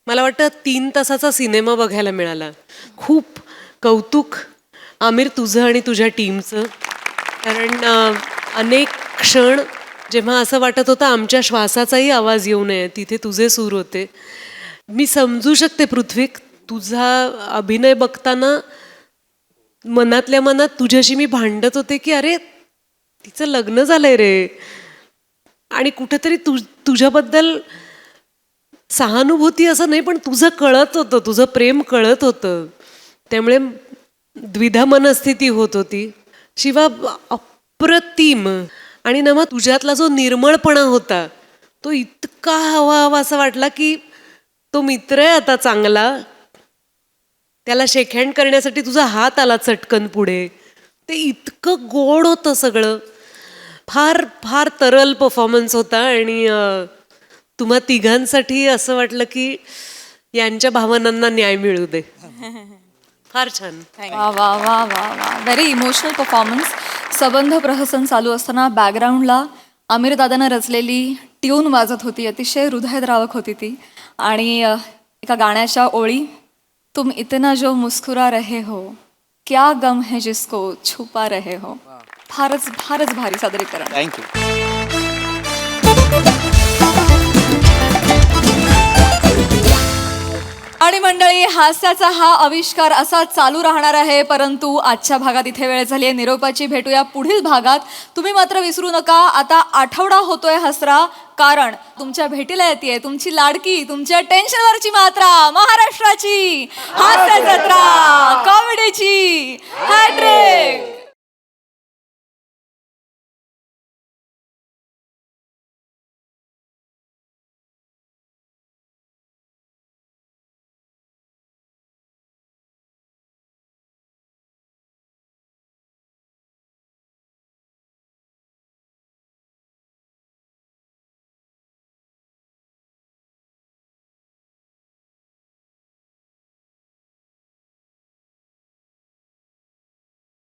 मला वाटतं 3 तासाचा सिनेमा बघायला मिळाला. खूप कौतुक आमिर तुझं आणि तुझ्या टीमचं. कारण अनेक क्षण जेव्हा असं वाटत होतं आमच्या श्वासाचाही आवाज येऊ नये, तिथे तुझे सूर होते. मी समजू शकते पृथ्वीक, तुझा अभिनय बघताना मनातल्या मनात तुझ्याशी मी भांडत होते की अरे तिचं लग्न झालंय रे, आणि कुठेतरी तुझ्याबद्दल सहानुभूती असं नाही, पण तुझं कळत होतं, तुझं प्रेम कळत होतं. त्यामुळे द्विधा मनस्थिती होत होती. शिवा अप्रतिम. आणि ना मग तुझ्यातला जो निर्मळपणा होता तो इतका हवा हवा असं वाटला की तो मित्र आहे आता चांगला, त्याला शेकहँड करण्यासाठी तुझा हात आला चटकन पुढे. ते इतकं गोड होतं सगळं. फार फार तरल परफॉर्मन्स होता. आणि तुम्हा तिघांसाठी असं वाटलं की यांच्या भावनांना न्याय मिळू दे. फार छान. वा वा वा वा वा. Very emotional performance. सबंध प्रहसन चालू असताना बॅकग्राऊंडला आमिर दादानं रचलेली ट्यून वाजत होती, अतिशय हृदयद्रावक होती ती. आणि एका गाण्याच्या ओळी, तुम इतना जो मुस्कुरा रहे हो, क्या गम है जिसको छुपा रहे हो. फारच फारच भारी सादरीकरण. थँक्यू. आणि मंडळी, हास्याचा हा आविष्कार असा चालू राहणार आहे, परंतु आजच्या भागात इथे वेळ झाली आहे निरोपाची. भेटूया पुढील भागात. तुम्ही मात्र विसरू नका, आता आठवडा होतोय हसरा, कारण तुमच्या भेटीला येते तुमची लाडकी, तुमच्या टेन्शनवरची मात्रा, महाराष्ट्राची हास्य जत्रा, कॉमेडीची